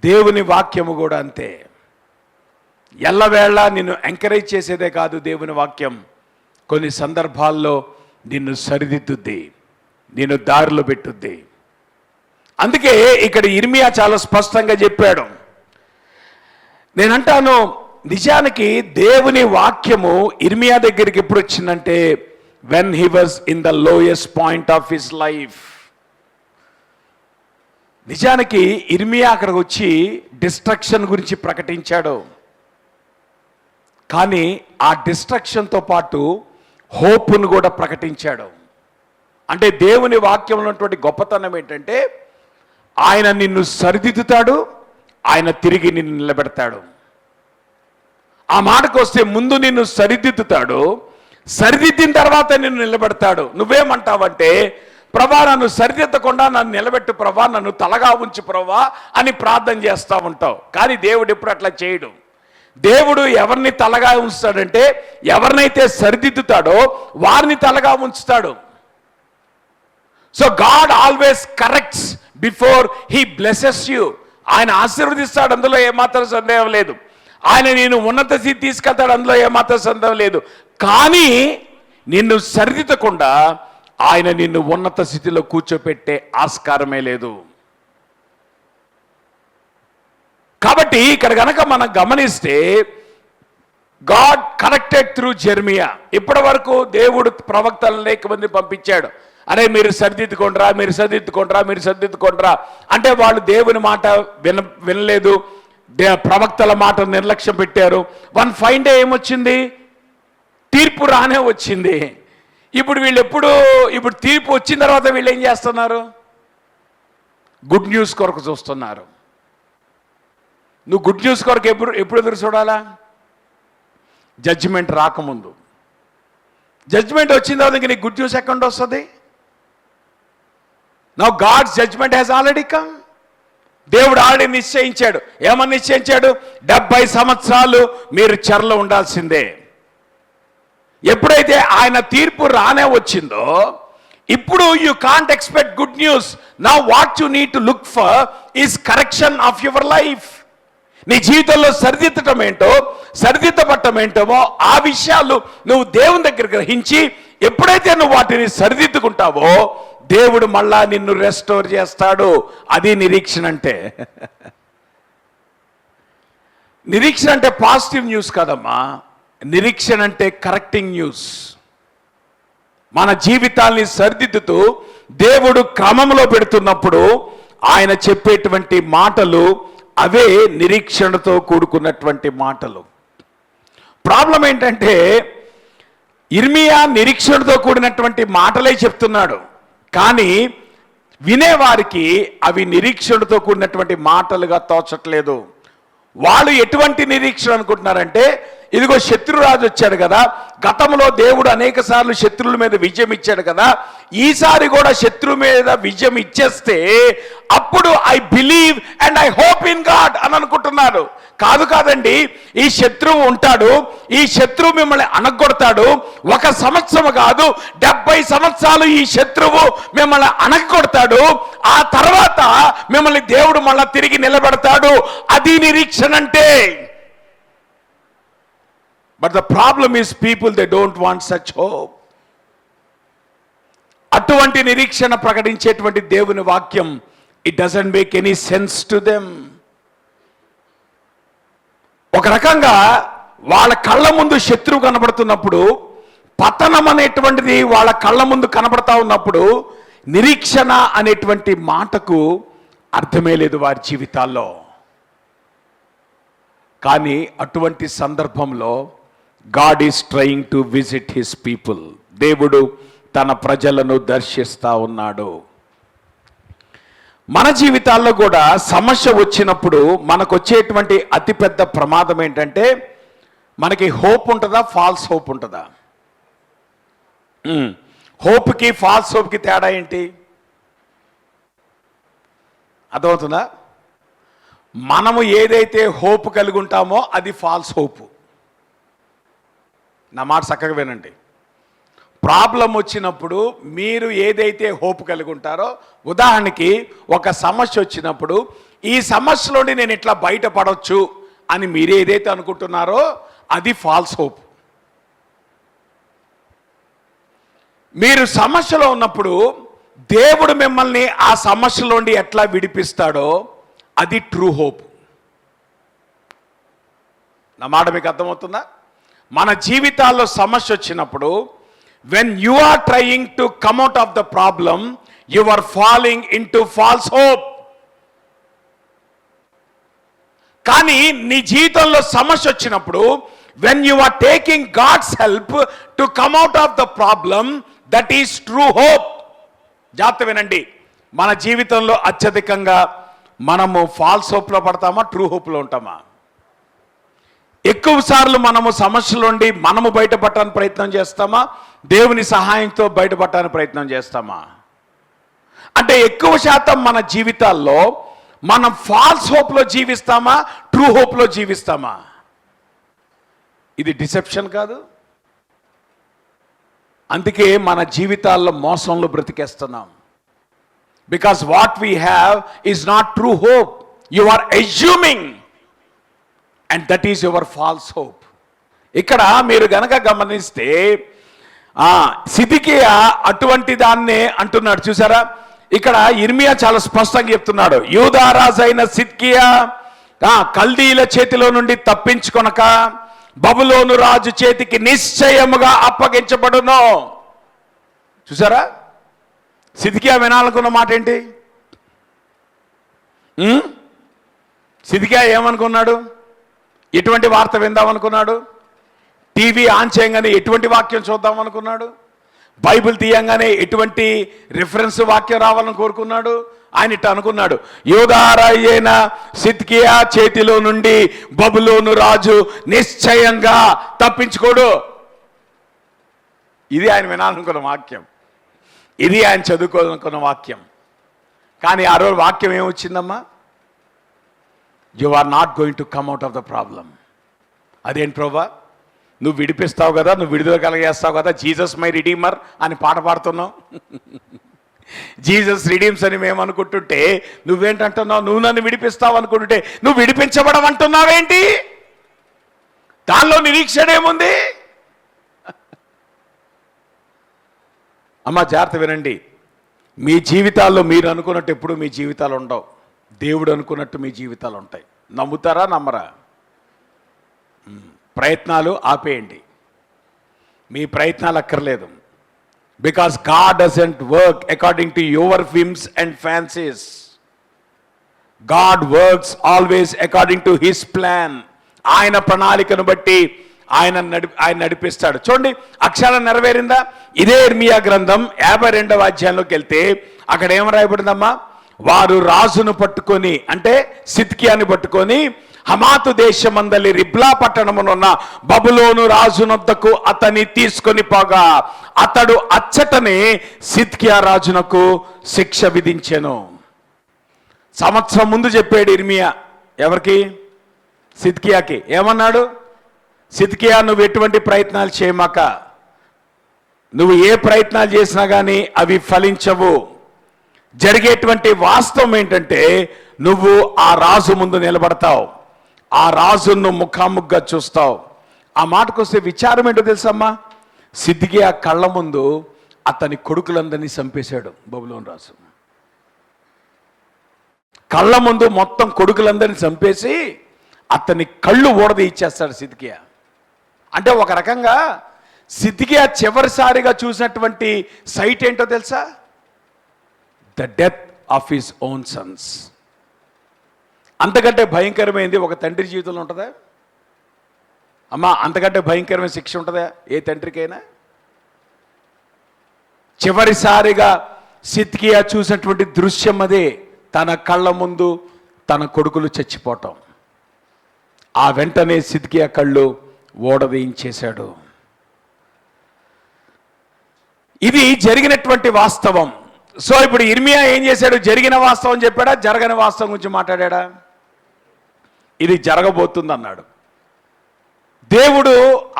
దేవుని వాక్యము కూడా అంతే. ఎల్లవేళ నిన్ను ఎంకరేజ్ చేసేదే కాదు దేవుని వాక్యం, కొన్ని సందర్భాల్లో నిన్ను సరిదిద్దుద్ది, నిన్ను దారిలో పెట్టుద్ది. అందుకే ఇక్కడ ఇర్మియా చాలా స్పష్టంగా చెప్పాడు. నేనంటాను, నిజానికి దేవుని వాక్యము ఇర్మియా దగ్గరికి ఎప్పుడు వచ్చిందంటే when he was in the lowest point of his life. నిజానికి ఇర్మియా అక్కడికి వచ్చి డిస్ట్రక్షన్ గురించి ప్రకటించాడు. కానీ ఆ డిస్ట్రక్షన్తో పాటు హోప్ను కూడా ప్రకటించాడు. అంటే దేవుని వాక్యంలో ఉన్నటువంటి గొప్పతనం ఏంటంటే ఆయన నిన్ను సరిదిద్దుతాడు, ఆయన తిరిగి నిన్ను నిలబెడతాడు. ఆ మాటకు వస్తే ముందు నిన్ను సరిదిద్దుతాడు, సరిదిద్దిన తర్వాత నిన్ను నిలబెడతాడు. నువ్వేమంటావంటే, ప్రభా నన్ను సరిదిద్దకుండా నన్ను నిలబెట్టు ప్రభా, నన్ను తలగా ఉంచు ప్రభా అని ప్రార్థన చేస్తూ ఉంటావు. కానీ దేవుడు ఎప్పుడు అట్లా చేయడు. దేవుడు ఎవరిని తలగా ఉంచుతాడంటే ఎవరినైతే సరిదిద్దుతాడో వారిని తలగా ఉంచుతాడు. So God always corrects before he blesses you. ఆయన ఆశీర్వదిస్తాడు, అందులో ఏమాత్రం సందేహం లేదు. ఆయన నేను ఉన్నత స్థితి తీసుకెళ్తాడు, అందులో ఏమాత్రం సందేహం లేదు. కానీ నిన్ను సరిదిద్దకుండా ఆయన నిన్ను ఉన్నత స్థితిలో కూర్చోపెట్టే ఆస్కారమే లేదు. కాబట్టి ఇక్కడ గనక మనం గమనిస్తే గాడ్ కనెక్టెడ్ త్రూ జెర్మియా. ఇప్పటి వరకు దేవుడు ప్రవక్తలను అనేక మంది పంపించాడు. అరే మీరు సరిదిద్దుకోండిరా, మీరు సరిదిద్దుకోండిరా, మీరు సరిదిద్దుకోండిరా అంటే వాళ్ళు దేవుని మాట వినలేదు, ప్రవక్తల మాట నిర్లక్ష్యం పెట్టారు. వన్ ఫైన్ డే ఏమొచ్చింది? తీర్పు రానే వచ్చింది. ఇప్పుడు వీళ్ళు ఇప్పుడు తీర్పు వచ్చిన తర్వాత వీళ్ళు ఏం చేస్తున్నారు? గుడ్ న్యూస్ కొరకు చూస్తున్నారు. నువ్వు గుడ్ న్యూస్ కొరకు ఎప్పుడు ఎదురు చూడాలా? జడ్జిమెంట్ రాకముందు. జడ్జిమెంట్ వచ్చిన తర్వాత నీకు గుడ్ న్యూస్ ఎక్కడ వస్తుంది? Now God's judgment has already come. దేవుడు ఆల్రెడీ నిశ్చయించాడు. ఏమని నిశ్చయించాడు? 70 సంవత్సరాలు మీరు చెరలో ఉండాల్సిందే. ఎప్పుడైతే ఆయన తీర్పు రానే వచ్చిందో ఇప్పుడు you can't expect good news. Now what you need to look for is correction of your life. నీ జీవితంలో సరిదిద్దటం ఏంటో, సరిదిద్దబట్టం ఏంటో ఆ విషయాలు నువ్వు దేవుని దగ్గర గ్రహించి ఎప్పుడైతే నువ్వు వాటిని సరిదిద్దుకుంటావో దేవుడు మళ్ళా నిన్ను రెస్టోర్ చేస్తాడు. అది నిరీక్షణ అంటే. నిరీక్షణ అంటే పాజిటివ్ న్యూస్ కాదమ్మా. నిరీక్షణ అంటే కరెక్టింగ్ న్యూస్. మన జీవితాల్ని సరిదిద్దుతూ దేవుడు క్రమంలో పెడుతున్నప్పుడు ఆయన చెప్పేటువంటి మాటలు అవే నిరీక్షణతో కూడుకున్నటువంటి మాటలు. ప్రాబ్లం ఏంటంటే ఇర్మియా నిరీక్షణతో కూడినటువంటి మాటలే చెప్తున్నాడు, కానీ వినేవారికి అవి నిరీక్షణతో కూడినటువంటి మాటలుగా తోచట్లేదు. వాళ్ళు ఎటువంటి నిరీక్షణ అనుకుంటున్నారంటే, ఇదిగో శత్రురాజు వచ్చాడు కదా, గతంలో దేవుడు అనేక సార్లు శత్రువుల మీద విజయం ఇచ్చాడు కదా, ఈసారి కూడా శత్రువు మీద విజయం ఇచ్చేస్తే అప్పుడు I believe and I hope in God అని అనుకుంటున్నారు. కాదండి, ఈ శత్రువు ఉంటాడు, ఈ శత్రువు మిమ్మల్ని అనగొడతాడు. 1 సంవత్సరం కాదు, 70 సంవత్సరాలు ఈ శత్రువు మిమ్మల్ని అనగొడతాడు. ఆ తర్వాత మిమ్మల్ని దేవుడు మళ్ళా తిరిగి నిలబెడతాడు. అది నిరీక్షణ అంటే. But the problem is people they don't want such hope. అటువంటి నిరీక్షణ ప్రకటించేటువంటి దేవుని వాక్యం it doesn't make any sense to them. ఒక రకంగా వాళ్ళ కళ్ళ ముందు శత్రువు కనబడుతున్నప్పుడు, పతనం అనేటువంటిది వాళ్ళ కళ్ళ ముందు కనబడతా ఉన్నప్పుడు నిరీక్షణ అనేటువంటి మాటకు అర్థమే లేదు వారి జీవితాల్లో. కానీ అటువంటి సందర్భంలో God is trying to visit his people. దేవుడు తన ప్రజలను దర్శిస్తా ఉన్నాడు. మన జీవితాల్లో కూడా సమస్య వచ్చినప్పుడు మనకు వచ్చేటువంటి అతిపెద్ద ప్రమాదం ఏంటంటే, మనకి హోప్ ఉంటుందా, ఫాల్స్ హోప్ ఉంటుందా? హోప్కి ఫాల్స్ హోప్కి తేడా ఏంటి అర్థమవుతుందా? మనము ఏదైతే హోప్ కలిగి ఉంటామో అది ఫాల్స్ హోప్. నా మాట చక్కగా వినండి. ప్రాబ్లం వచ్చినప్పుడు మీరు ఏదైతే హోప్ కలిగి ఉంటారో, ఉదాహరణకి ఒక సమస్య వచ్చినప్పుడు ఈ సమస్యలోని నేను ఇట్లా బయటపడవచ్చు అని మీరు ఏదైతే అనుకుంటున్నారో అది ఫాల్స్ హోప్. మీరు సమస్యలో ఉన్నప్పుడు దేవుడు మిమ్మల్ని ఆ సమస్యలోండి ఎట్లా విడిపిస్తాడో అది ట్రూ హోప్. నా మాట మీకు అర్థమవుతుందా? మన జీవితాల్లో సమస్య వచ్చినప్పుడు when you are trying to come out of the problem, you are falling into false hope. కానీ నీ జీవితంలో సమస్య వచ్చినప్పుడు when you are taking God's help to come out of the problem, that is true hope. జాగ్రత్త వినండి. మన జీవితంలో అత్యధికంగా మనము ఫాల్స్ హోప్లో పడతామా, ట్రూ హోప్లో ఉంటామా? ఎక్కువ సార్లు మనము సమస్యల నుండి మనము బయటపడటానికి ప్రయత్నం చేస్తామా, దేవుని సహాయంతో బయటపడటానికి ప్రయత్నం చేస్తామా? అంటే ఎక్కువ శాతం మన జీవితాల్లో మనం ఫాల్స్ హోప్లో జీవిస్తామా, ట్రూ హోప్లో జీవిస్తామా? ఇది డిసెప్షన్ కాదు? అందుకే మన జీవితాల్లో మోసంలో బ్రతికేస్తున్నాం. Because what we have is not true hope. You are assuming and that is your false hope. ఇక్కడ మీరు గనక గమనిస్తే సిద్కియా అటువంటి దాన్నే అంటున్నాడు. చూసారా, ఇక్కడ ఇర్మియా చాలా స్పష్టంగా చెప్తున్నాడు. యూదా రాజు అయిన సిద్కియా కల్దీల చేతిలో నుండి తప్పించుకొనక బబులోను రాజు చేతికి నిశ్చయముగా అప్పగించబడును. చూసారా, సిద్కియా వినాలనుకున్న మాట ఏంటి? సిద్కియా ఏమనుకున్నాడు? ఎటువంటి వార్త విందామనుకున్నాడు? టీవీ ఆన్ చేయగానే ఎటువంటి వాక్యం చూద్దాం అనుకున్నాడు? బైబిల్ తీయంగానే ఎటువంటి రిఫరెన్స్ వాక్యం రావాలని కోరుకున్నాడు? ఆయన ఇట్లా అనుకున్నాడు, యూదా రాజు అయిన సిద్కియా చేతిలో నుండి బబులోను రాజు నిశ్చయంగా తప్పించుకోడు. ఇది ఆయన వినాలనుకున్న వాక్యం, ఇది ఆయన చదువుకోవాలనుకున్న వాక్యం. కానీ ఆ రోజు వాక్యం ఏమొచ్చిందమ్మా? You are not going to come out of the problem. అదేంటి ప్రభా, నువ్వు విడిపిస్తావు కదా, నువ్వు విడుదల కలగజేస్తావు కదా, జీసస్ మై రిడీమర్ అని పాట పాడుతున్నావు. జీసస్ రిడీమ్స్ అని మేము అనుకుంటుంటే నువ్వేంటంటున్నావు? నువ్వు నన్ను విడిపిస్తావు అనుకుంటుంటే నువ్వు విడిపించబడమంటున్నావేంటి? దానిలో నిరీక్షణ ఏముంది? అమ్మ జాగ్రత్త వినండి, మీ జీవితాల్లో మీరు అనుకున్నట్టు ఎప్పుడు మీ జీవితాలు ఉండవు. దేవుడు అనుకున్నట్టు మీ జీవితాలు ఉంటాయి. నమ్ముతారా నమ్మరా? ప్రయత్నాలు ఆపేయండి, మీ ప్రయత్నాలు అక్కర్లేదు. Because God doesn't work according to your whims and fancies. God works always according to his plan. ఆయన ప్రణాళికను బట్టి ఆయన నడిపిస్తాడు. చూడండి, అక్షరం నెరవేరిందా? ఇదే ఇర్మియా గ్రంథం 52వ అధ్యాయంలోకి వెళ్తే అక్కడ ఏం రాయబడిందమ్మా? వారు రాజును పట్టుకొని, అంటే సిద్కియాని పట్టుకొని, హమాతు దేశమందలి రిబ్లా పట్టణమునున్న బబులోను రాజునొద్దకు అతని తీసుకొని పోగా అతడు అచ్చటనే సిద్కియా రాజునకు శిక్ష విధించెను. సంవత్సరం ముందు చెప్పాడు ఇర్మియా. ఎవరికి? సిద్కియాకి. ఏమన్నాడు? సిద్కియా, నువ్వు ఎటువంటి ప్రయత్నాలు చేయమాక, నువ్వు ఏ ప్రయత్నాలు చేసినా కానీ అవి ఫలించవు. జరిగేటువంటి వాస్తవం ఏంటంటే నువ్వు ఆ రాజు ముందు నిలబడతావు, ఆ రాజును ముఖాముఖిగా చూస్తావు. ఆ మాటకు వస్తే విచారం ఏంటో తెలుసమ్మా? సిద్కియా కళ్ళ ముందు అతని కొడుకులందరినీ చంపేశాడు బబులోను రాజు. కళ్ళ ముందు మొత్తం కొడుకులందరినీ చంపేసి అతని కళ్ళు ఊడదీయిచ్చేస్తాడు సిద్కియా. అంటే ఒక రకంగా సిద్కియా చివరిసారిగా చూసినటువంటి సైట్ ఏంటో తెలుసా? The death of his own Sons. అంతకంటే భయంకరమైంది ఒక తండ్రి జీవితంలో ఉంటుందా అమ్మా? అంతకంటే భయంకరమైన శిక్ష ఉంటుందా ఏ తండ్రికైనా? చివరిసారిగా సిద్కియా చూసినటువంటి దృశ్యం అదే. తన కళ్ళ ముందు తన కొడుకులు చచ్చిపోవటం. ఆ వెంటనే సిద్కియా కళ్ళు ఓడవేయించేశాడు. ఇది జరిగినటువంటి వాస్తవం. సో ఇప్పుడు ఇర్మియా ఏం చేశాడు? జరిగిన వాస్తవం చెప్పాడా, జరగని వాస్తవం గురించి మాట్లాడా? ఇది జరగబోతుంది అన్నాడు. దేవుడు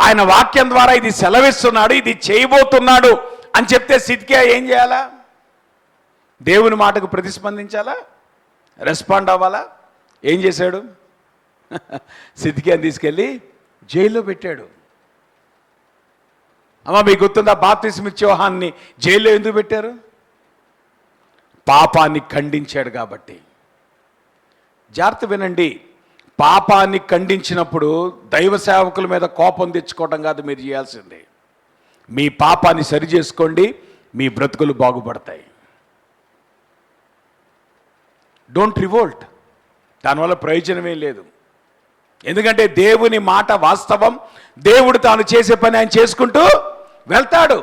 ఆయన వాక్యం ద్వారా ఇది సెలవిస్తున్నాడు, ఇది చేయబోతున్నాడు అని చెప్తే సిద్కియా ఏం చేయాలా? దేవుని మాటకు ప్రతిస్పందించాలా? రెస్పాండ్ అవ్వాలా? ఏం చేశాడు? సిద్కియాని తీసుకెళ్ళి జైల్లో పెట్టాడు. అమ్మ మీకు గుర్తుందా? బాప్తిస్మ ఇచ్చే యోహాన్ని జైల్లో ఎందుకు పెట్టారు? పాపాన్ని ఖండించాడు కాబట్టి. జాగ్రత్త వినండి, పాపాన్ని ఖండించినప్పుడు దైవ సేవకుల మీద కోపం తెచ్చుకోవడం కాదు మీరు చేయాల్సింది. మీ పాపాన్ని సరి చేసుకోండి, మీ బ్రతుకులు బాగుపడతాయి. డోంట్ రివోల్ట్, దానివల్ల ప్రయోజనమే లేదు. ఎందుకంటే దేవుని మాట వాస్తవం. దేవుడు తాను చేసే పని ఆయన చేసుకుంటూ వెళ్తాడు.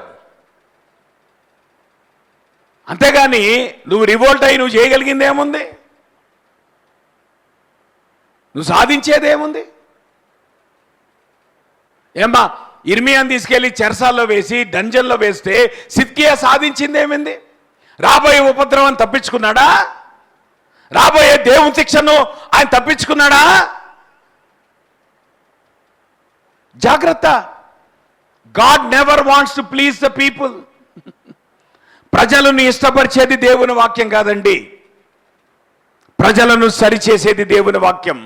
అంతేగాని నువ్వు రివోల్ట్ అయ్యి నువ్వు చేయగలిగింది ఏముంది? నువ్వు సాధించేదేముంది? ఏమ్మా, ఇర్మియాని తీసుకెళ్ళి చెరసాల్లో వేసి డంజన్లో వేస్తే సిద్కియా సాధించింది ఏమింది? రాబోయే ఉపద్రవం తప్పించుకున్నాడా? రాబోయే దేవుని శిక్షను ఆయన తప్పించుకున్నాడా? జాగ్రత్త, God never wants to please the people. ప్రజలను ఇష్టపరిచేది దేవుని వాక్యం కాదండి, ప్రజలను సరిచేసేది దేవుని వాక్యం.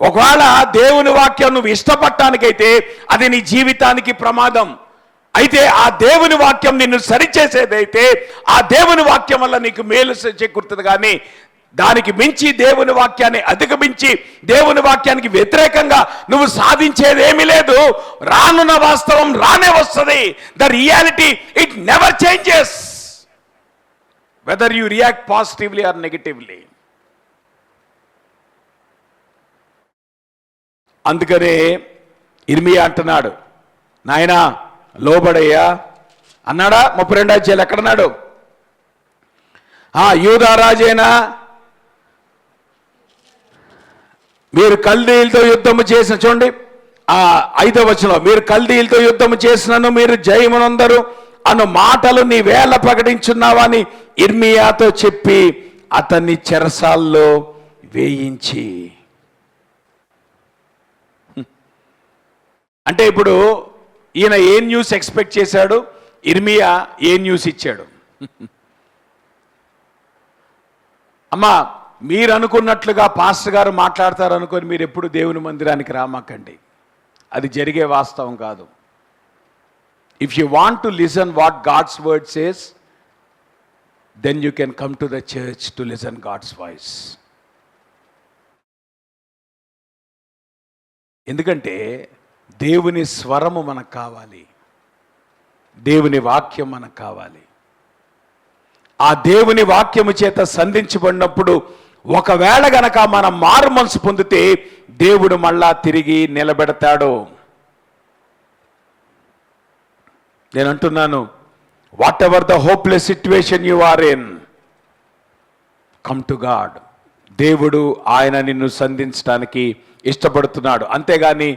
ఒకవేళ దేవుని వాక్యం నువ్వు ఇష్టపడటానికైతే అది నీ జీవితానికి ప్రమాదం. అయితే ఆ దేవుని వాక్యం నిన్ను సరిచేసేదైతే ఆ దేవుని వాక్యం వల్ల నీకు మేలు చేకూరుతుంది. కానీ దానికి మించి దేవుని వాక్యాన్ని అధిగమించి దేవుని వాక్యానికి వ్యతిరేకంగా నువ్వు సాధించేదేమీ లేదు. రానున్న వాస్తవం రానే వస్తుంది. The reality it never changes whether you react positively or negatively. అందుకనే ఇర్మియా అంటున్నాడు, నాయనా లోబడయ్యా అన్నాడా? 32వ అధ్యాయం ఎక్కడన్నాడు? యూదా రాజైనా మీరు కల్దీయులతో యుద్ధము చేసిన, చూడండి 5వ వచనంలో, మీరు కల్దీయులతో యుద్ధము చేసినను మీరు జయమునందరు అను మాటలు నీ వేళ ప్రకటించున్నావని ఇర్మియాతో చెప్పి అతన్ని చెరసాల్లో వేయించి. అంటే ఇప్పుడు ఈయన ఏ న్యూస్ ఎక్స్పెక్ట్ చేశాడు, ఇర్మియా ఏ న్యూస్ ఇచ్చాడు? అమ్మా, మీరు అనుకున్నట్లుగా పాస్టర్ గారు మాట్లాడతారు అనుకొని మీరు ఎప్పుడు దేవుని మందిరానికి రామాకండి, అది జరిగే వాస్తవం కాదు. If you want to listen what God's word says, then you can come to the church to listen God's voice. ఎందుకంటే దేవుని స్వరము మనకు కావాలి, దేవుని వాక్యం మనకు కావాలి. ఆ దేవుని వాక్యము చేత సంధించబడినప్పుడు ఒకవేళ గనక మనం మారు మనసు పొందితే దేవుడు మళ్ళా తిరిగి నిలబెడతాడు. నేను అంటున్నాను, whatever the hopeless situation you are in, come to God. దేవుడు ఆయన నిన్ను సంధించడానికి ఇష్టపడుతున్నాడు. అంతేగాని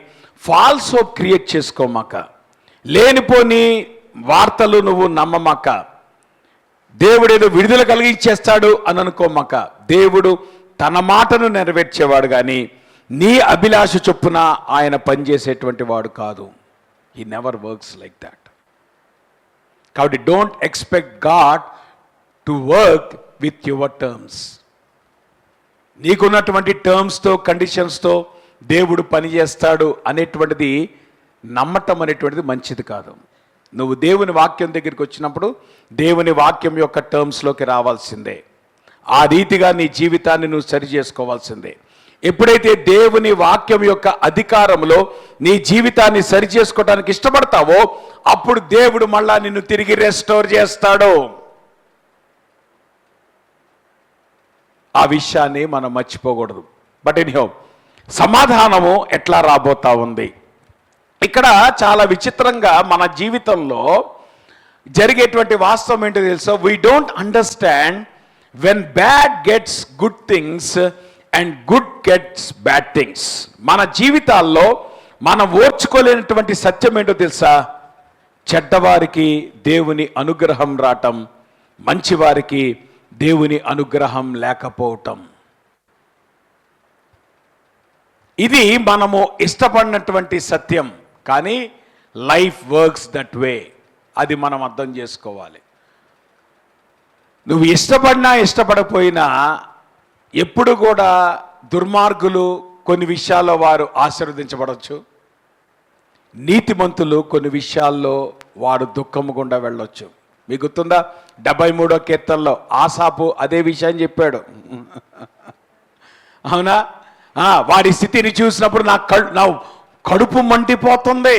ఫాల్స్ హోప్ క్రియేట్ చేసుకోమాక, లేనిపోని వార్తలు నువ్వు నమ్మమాక, దేవుడు ఏదో విడుదల కలిగించేస్తాడు అని అనుకోమాక. దేవుడు తన మాటను నెరవేర్చేవాడు కానీ నీ అభిలాష చొప్పున ఆయన పనిచేసేటువంటి వాడు కాదు. He never works like that. కాబట్టి don't expect God to work with your terms. నీకున్నటువంటి టర్మ్స్తో కండిషన్స్తో దేవుడు పనిచేస్తాడు అనేటువంటిది నమ్మటం అనేటువంటిది మంచిది కాదు. నువ్వు దేవుని వాక్యం దగ్గరికి వచ్చినప్పుడు దేవుని వాక్యం యొక్క టర్మ్స్లోకి రావాల్సిందే. ఆ రీతిగా నీ జీవితాన్ని నువ్వు సరి చేసుకోవాల్సిందే. ఎప్పుడైతే దేవుని వాక్యం యొక్క అధికారంలో నీ జీవితాన్ని సరి చేసుకోవడానికి ఇష్టపడతావో అప్పుడు దేవుడు మళ్ళా నిన్ను తిరిగి రెస్టోర్ చేస్తాడు. ఆ విషయాన్ని మనం మర్చిపోకూడదు. బట్ ఎనీహౌ, సమాధానము ఎట్లా రాబోతా ఉంది? ఇక్కడ చాలా విచిత్రంగా మన జీవితంలో జరిగేటువంటి వాస్తవం ఏంటో తెలుసా? We don't understand when bad gets good things and good gets bad things. మన జీవితాల్లో మనం ఓర్చుకోలేనటువంటి సత్యం ఏంటో తెలుసా? చెడ్డవారికి దేవుని అనుగ్రహం రావటం, మంచివారికి దేవుని అనుగ్రహం లేకపోవటం. ఇది మనము ఇష్టపడినటువంటి సత్యం, కానీ లైఫ్ వర్క్స్ దట్ వే. అది మనం అర్థం చేసుకోవాలి. నువ్వు ఇష్టపడినా ఇష్టపడపోయినా ఎప్పుడు కూడా దుర్మార్గులు కొన్ని విషయాల్లో వారు ఆశీర్వదించబడవచ్చు, నీతిమంతులు కొన్ని విషయాల్లో వాడు దుఃఖము గుండా వెళ్ళొచ్చు. మీకు గుర్తుందా 73వ కీర్తనలో ఆసాపు అదే విషయం చెప్పాడు. అవునా? వాడి స్థితిని చూసినప్పుడు నా కడుపు మండిపోతుంది.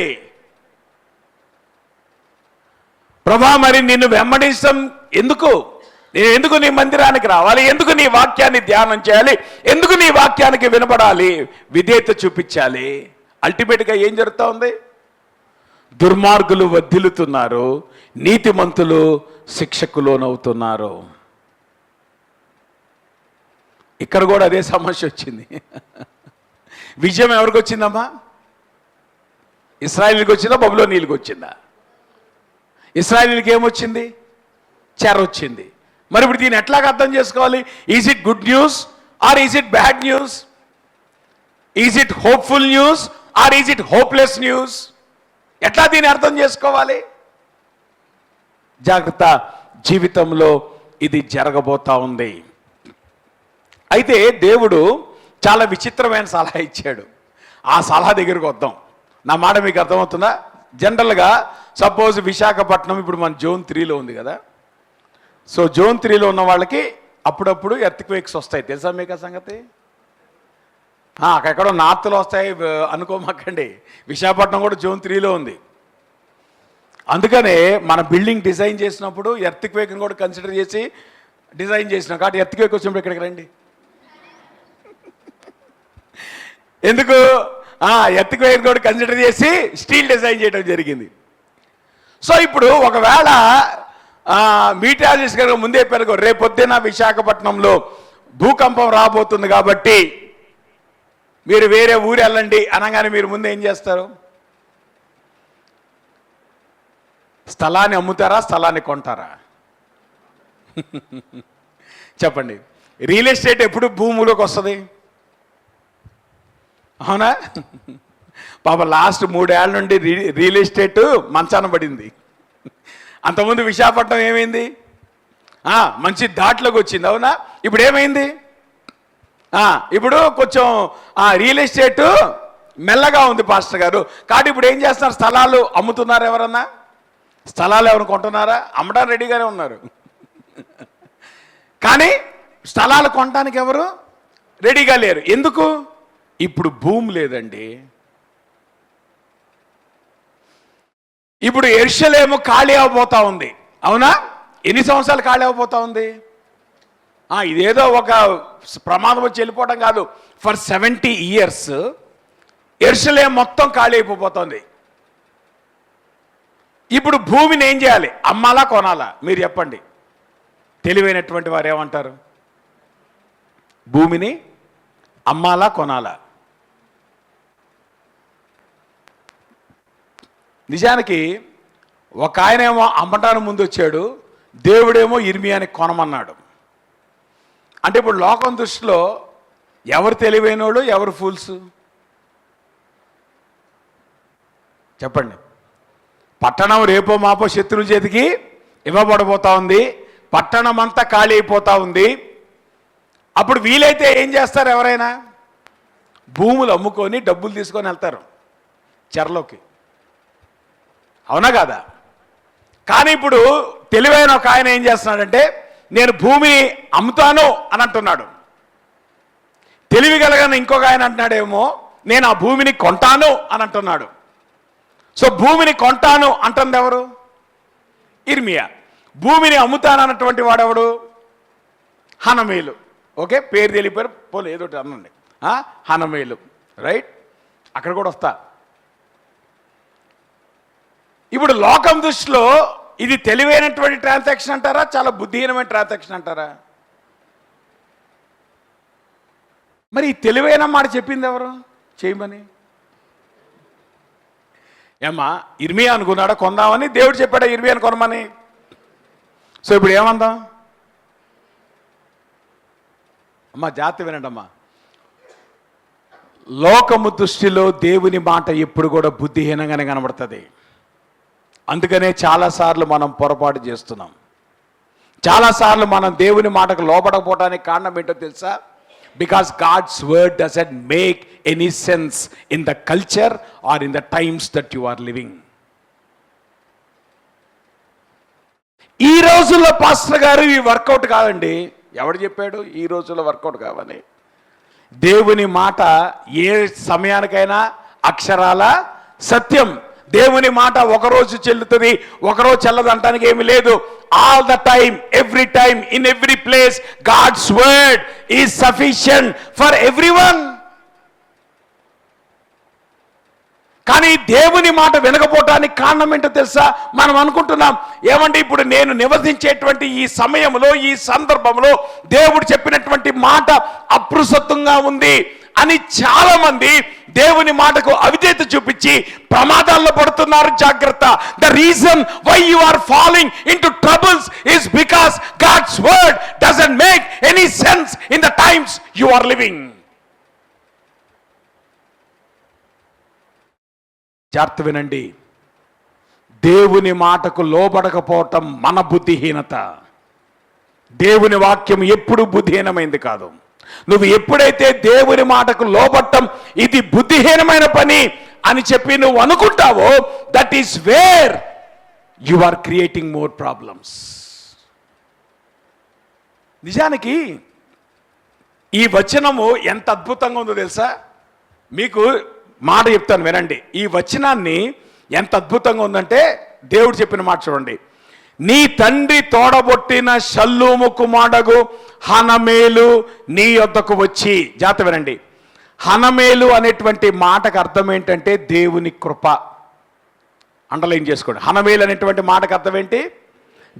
ప్రభా, మరి నిన్ను వెంబడించడం ఎందుకు? నేను ఎందుకు నీ మందిరానికి రావాలి? ఎందుకు నీ వాక్యాన్ని ధ్యానం చేయాలి? ఎందుకు నీ వాక్యానికి వినపడాలి? విధేయత చూపించాలి. అల్టిమేట్గా ఏం జరుగుతూ ఉంది? దుర్మార్గులు వర్ధిల్లుతున్నారు, నీతిమంతులు శిక్షకు లోనవుతున్నారు. ఇక్కడ కూడా అదే సమస్య వచ్చింది. విజయం ఎవరికి వచ్చిందమ్మా? ఇశ్రాయేలుకి వచ్చిందా, బబులోనీయులకు వచ్చిందా? ఇశ్రాయేలుకి ఏమొచ్చింది? చెర వచ్చింది. మరి ఇప్పుడు దీన్ని ఎట్లాగా అర్థం చేసుకోవాలి? Is it good news or is it bad news? Is it hopeful news or is it hopeless news? ఎట్లా దీన్ని అర్థం చేసుకోవాలి? జాగ్రత్త, జీవితంలో ఇది జరగబోతా ఉంది. అయితే దేవుడు చాలా విచిత్రమైన సలహా ఇచ్చాడు. ఆ సలహా దగ్గరికి వద్దాం. నా మాట మీకు అర్థమవుతుందా? జనరల్గా సపోజ్ విశాఖపట్నం ఇప్పుడు మన జోన్ 3లో ఉంది కదా. సో జోన్ 3లో ఉన్న వాళ్ళకి అప్పుడప్పుడు ఎర్త్క్వేక్స్ వస్తాయి, తెలుసా మీకు ఆ సంగతి? అక్కడెక్కడో నార్త్లో వస్తాయి అనుకోమాకండి. విశాఖపట్నం కూడా జోన్ 3లో ఉంది. అందుకనే మన బిల్డింగ్ డిజైన్ చేసినప్పుడు ఎర్త్క్వేక్ని కూడా కన్సిడర్ చేసి డిజైన్ చేసినాం. కాబట్టి ఎర్త్క్వేక్ వచ్చినప్పుడు ఇక్కడికి రండి. ఎందుకు? ఎర్త్క్వేక్ కూడా కన్సిడర్ చేసి స్టీల్ డిజైన్ చేయడం జరిగింది. సో ఇప్పుడు ఒకవేళ మీటాలజిస్ట్ గారు ముందే పెరుగు రేపొద్దున విశాఖపట్నంలో భూకంపం రాబోతుంది కాబట్టి మీరు వేరే ఊరు వెళ్ళండి అనగానే మీరు ముందు ఏం చేస్తారు? స్థలాన్ని అమ్ముతారా, స్థలాన్ని కొంటారా? చెప్పండి. రియల్ ఎస్టేట్ ఎప్పుడు భూములోకి వస్తుంది? అవునా? పాప లాస్ట్ 3 ఏళ్ళ నుండి రియల్ ఎస్టేట్ మంచాన పడింది. అంతకుముందు విశాఖపట్నం ఏమైంది? మంచి దాట్లోకి వచ్చింది. అవునా? ఇప్పుడు ఏమైంది? ఇప్పుడు కొంచెం రియల్ ఎస్టేట్ మెల్లగా ఉంది పాస్టర్ గారు. కాబట్టి ఇప్పుడు ఏం చేస్తున్నారు? స్థలాలు అమ్ముతున్నారు ఎవరన్నా? స్థలాలు ఎవరు కొంటున్నారా? అమ్మడానికి రెడీగానే ఉన్నారు. కానీ స్థలాలు కొనడానికి ఎవరు రెడీగా లేరు. ఎందుకు? ఇప్పుడు భూమి లేదండి. ఇప్పుడు యెరూషలేము ఖాళీ అవబోతా ఉంది. అవునా? ఎన్ని సంవత్సరాలు ఖాళీ అవబోతా ఉంది? ఇదేదో ఒక ప్రమాదం వచ్చి వెళ్ళిపోవడం కాదు. ఫర్ 70 years యెరూషలేము మొత్తం ఖాళీ అయిపోతుంది. ఇప్పుడు భూమిని ఏం చేయాలి? అమ్మాలా కొనాలా? మీరు చెప్పండి. తెలివైనటువంటి వారు ఏమంటారు? భూమిని అమ్మాలా కొనాలా? నిజానికి ఒక ఆయనేమో అమ్మటానికి ముందు వచ్చాడు, దేవుడేమో ఇర్మియాని కొనమన్నాడు. అంటే ఇప్పుడు లోకం దృష్టిలో ఎవరు తెలివైనోళ్ళు, ఎవరు ఫూల్స్? చెప్పండి. పట్టణం రేపో మాపో శత్రువుల చేతికి ఇవ్వబడబోతా ఉంది. పట్టణం అంతా ఖాళీ అయిపోతా ఉంది. అప్పుడు వీలైతే ఏం చేస్తారు? ఎవరైనా భూములు అమ్ముకొని డబ్బులు తీసుకొని వెళ్తారు చెరలోకి. అవునా కాదా? కానీ ఇప్పుడు తెలివైన ఒక ఆయన ఏం చేస్తున్నాడంటే, నేను భూమిని అమ్ముతాను అని అంటున్నాడు. తెలివి కలగని ఇంకొక ఆయన అంటున్నాడేమో, నేను ఆ భూమిని కొంటాను అని అంటున్నాడు. సో భూమిని కొంటాను అంటుంది ఎవరు? ఇర్మియా. భూమిని అమ్ముతాను అన్నటువంటి వాడెవడు? హనమేలు. ఓకే, పేరు తెలిపారు, పోలే ఏదో అనండి. హనమేలు, రైట్? అక్కడ కూడా వస్తా. ఇప్పుడు లోకం దృష్టిలో ఇది తెలివైనటువంటి ట్రాన్సాక్షన్ అంటారా, చాలా బుద్ధిహీనమైన ట్రాన్సాక్షన్ అంటారా? మరి ఈ తెలివైన మాట చెప్పింది ఎవరు చేయమని? ఏమ్మా, ఇర్మియా అనుకున్నాడా కొందామని? దేవుడు చెప్పాడా ఇర్మియాని కొనమని? సో ఇప్పుడు ఏమందాం? అమ్మా జాగ్రత్త వినండి అమ్మా. లోకము దృష్టిలో దేవుని మాట ఎప్పుడు కూడా బుద్ధిహీనంగానే కనబడుతుంది. అందుకనే చాలాసార్లు మనం పొరపాటు చేస్తున్నాం. చాలాసార్లు మనం దేవుని మాటకు లోబడకపోవడానికి కారణం ఏంటో తెలుసా? Because God's word doesn't make any sense in the culture or in the times that you are living. ఈ రోజుల్లో పాస్టర్ గారు ఇవి వర్కౌట్ కాదండి. ఎవడు చెప్పాడు ఈ రోజుల్లో వర్కౌట్ కావని? దేవుని మాట ఏ సమయానికైనా అక్షరాల సత్యం. దేవుని మాట ఒకరోజు చెల్లుతుంది, ఒకరోజు చెల్లదు అంటానికి ఏమి లేదు. All the time, every time, in every place God's word is sufficient for everyone. కానీ దేవుని మాట వినకపోవటానికి కారణం ఏంటో తెలుసా? మనం అనుకుంటున్నాం ఏమంటే ఇప్పుడు నేను నివసించేటువంటి ఈ సమయంలో, ఈ సందర్భంలో దేవుడు చెప్పినటువంటి మాట అప్రస్తుతంగా ఉంది అని చాలా మంది దేవుని మాటకు అవిధేయత చూపించి ప్రమాదాల్లో పడుతున్నారు. జాగ్రత్త. The reason why you are following into troubles is because God's word doesn't make any sense in the times you are living. జాగ్రత్త వినండి. దేవుని మాటకు లోబడకపోవటం మన బుద్ధిహీనత. దేవుని వాక్యం ఎప్పుడు బుద్ధిహీనమైంది కాదు. నువ్వు ఎప్పుడైతే దేవుని మాటకు లోబట్టం ఇది బుద్ధిహీనమైన పని అని చెప్పి నువ్వు అనుకుంటావో, that is where you are creating more problems. నిజానికి ఈ వచనము ఎంత అద్భుతంగా ఉందో తెలుసా? మీకు మాట చెప్తాను వినండి. ఈ వచనాన్ని ఎంత అద్భుతంగా ఉందంటే దేవుడు చెప్పిన మాట చూడండి. నీ తండ్రి తోడబొట్టిన షల్లూము కుమారుడగు హనమేలు నీ యొద్దకు వచ్చి. జాగ్రత్త వినండి. హనమేలు అనేటువంటి మాటకు అర్థం ఏంటంటే దేవుని కృప. అండర్లైన్ చేసుకోండి. హనమేలు అనేటువంటి మాటకు అర్థం ఏంటి?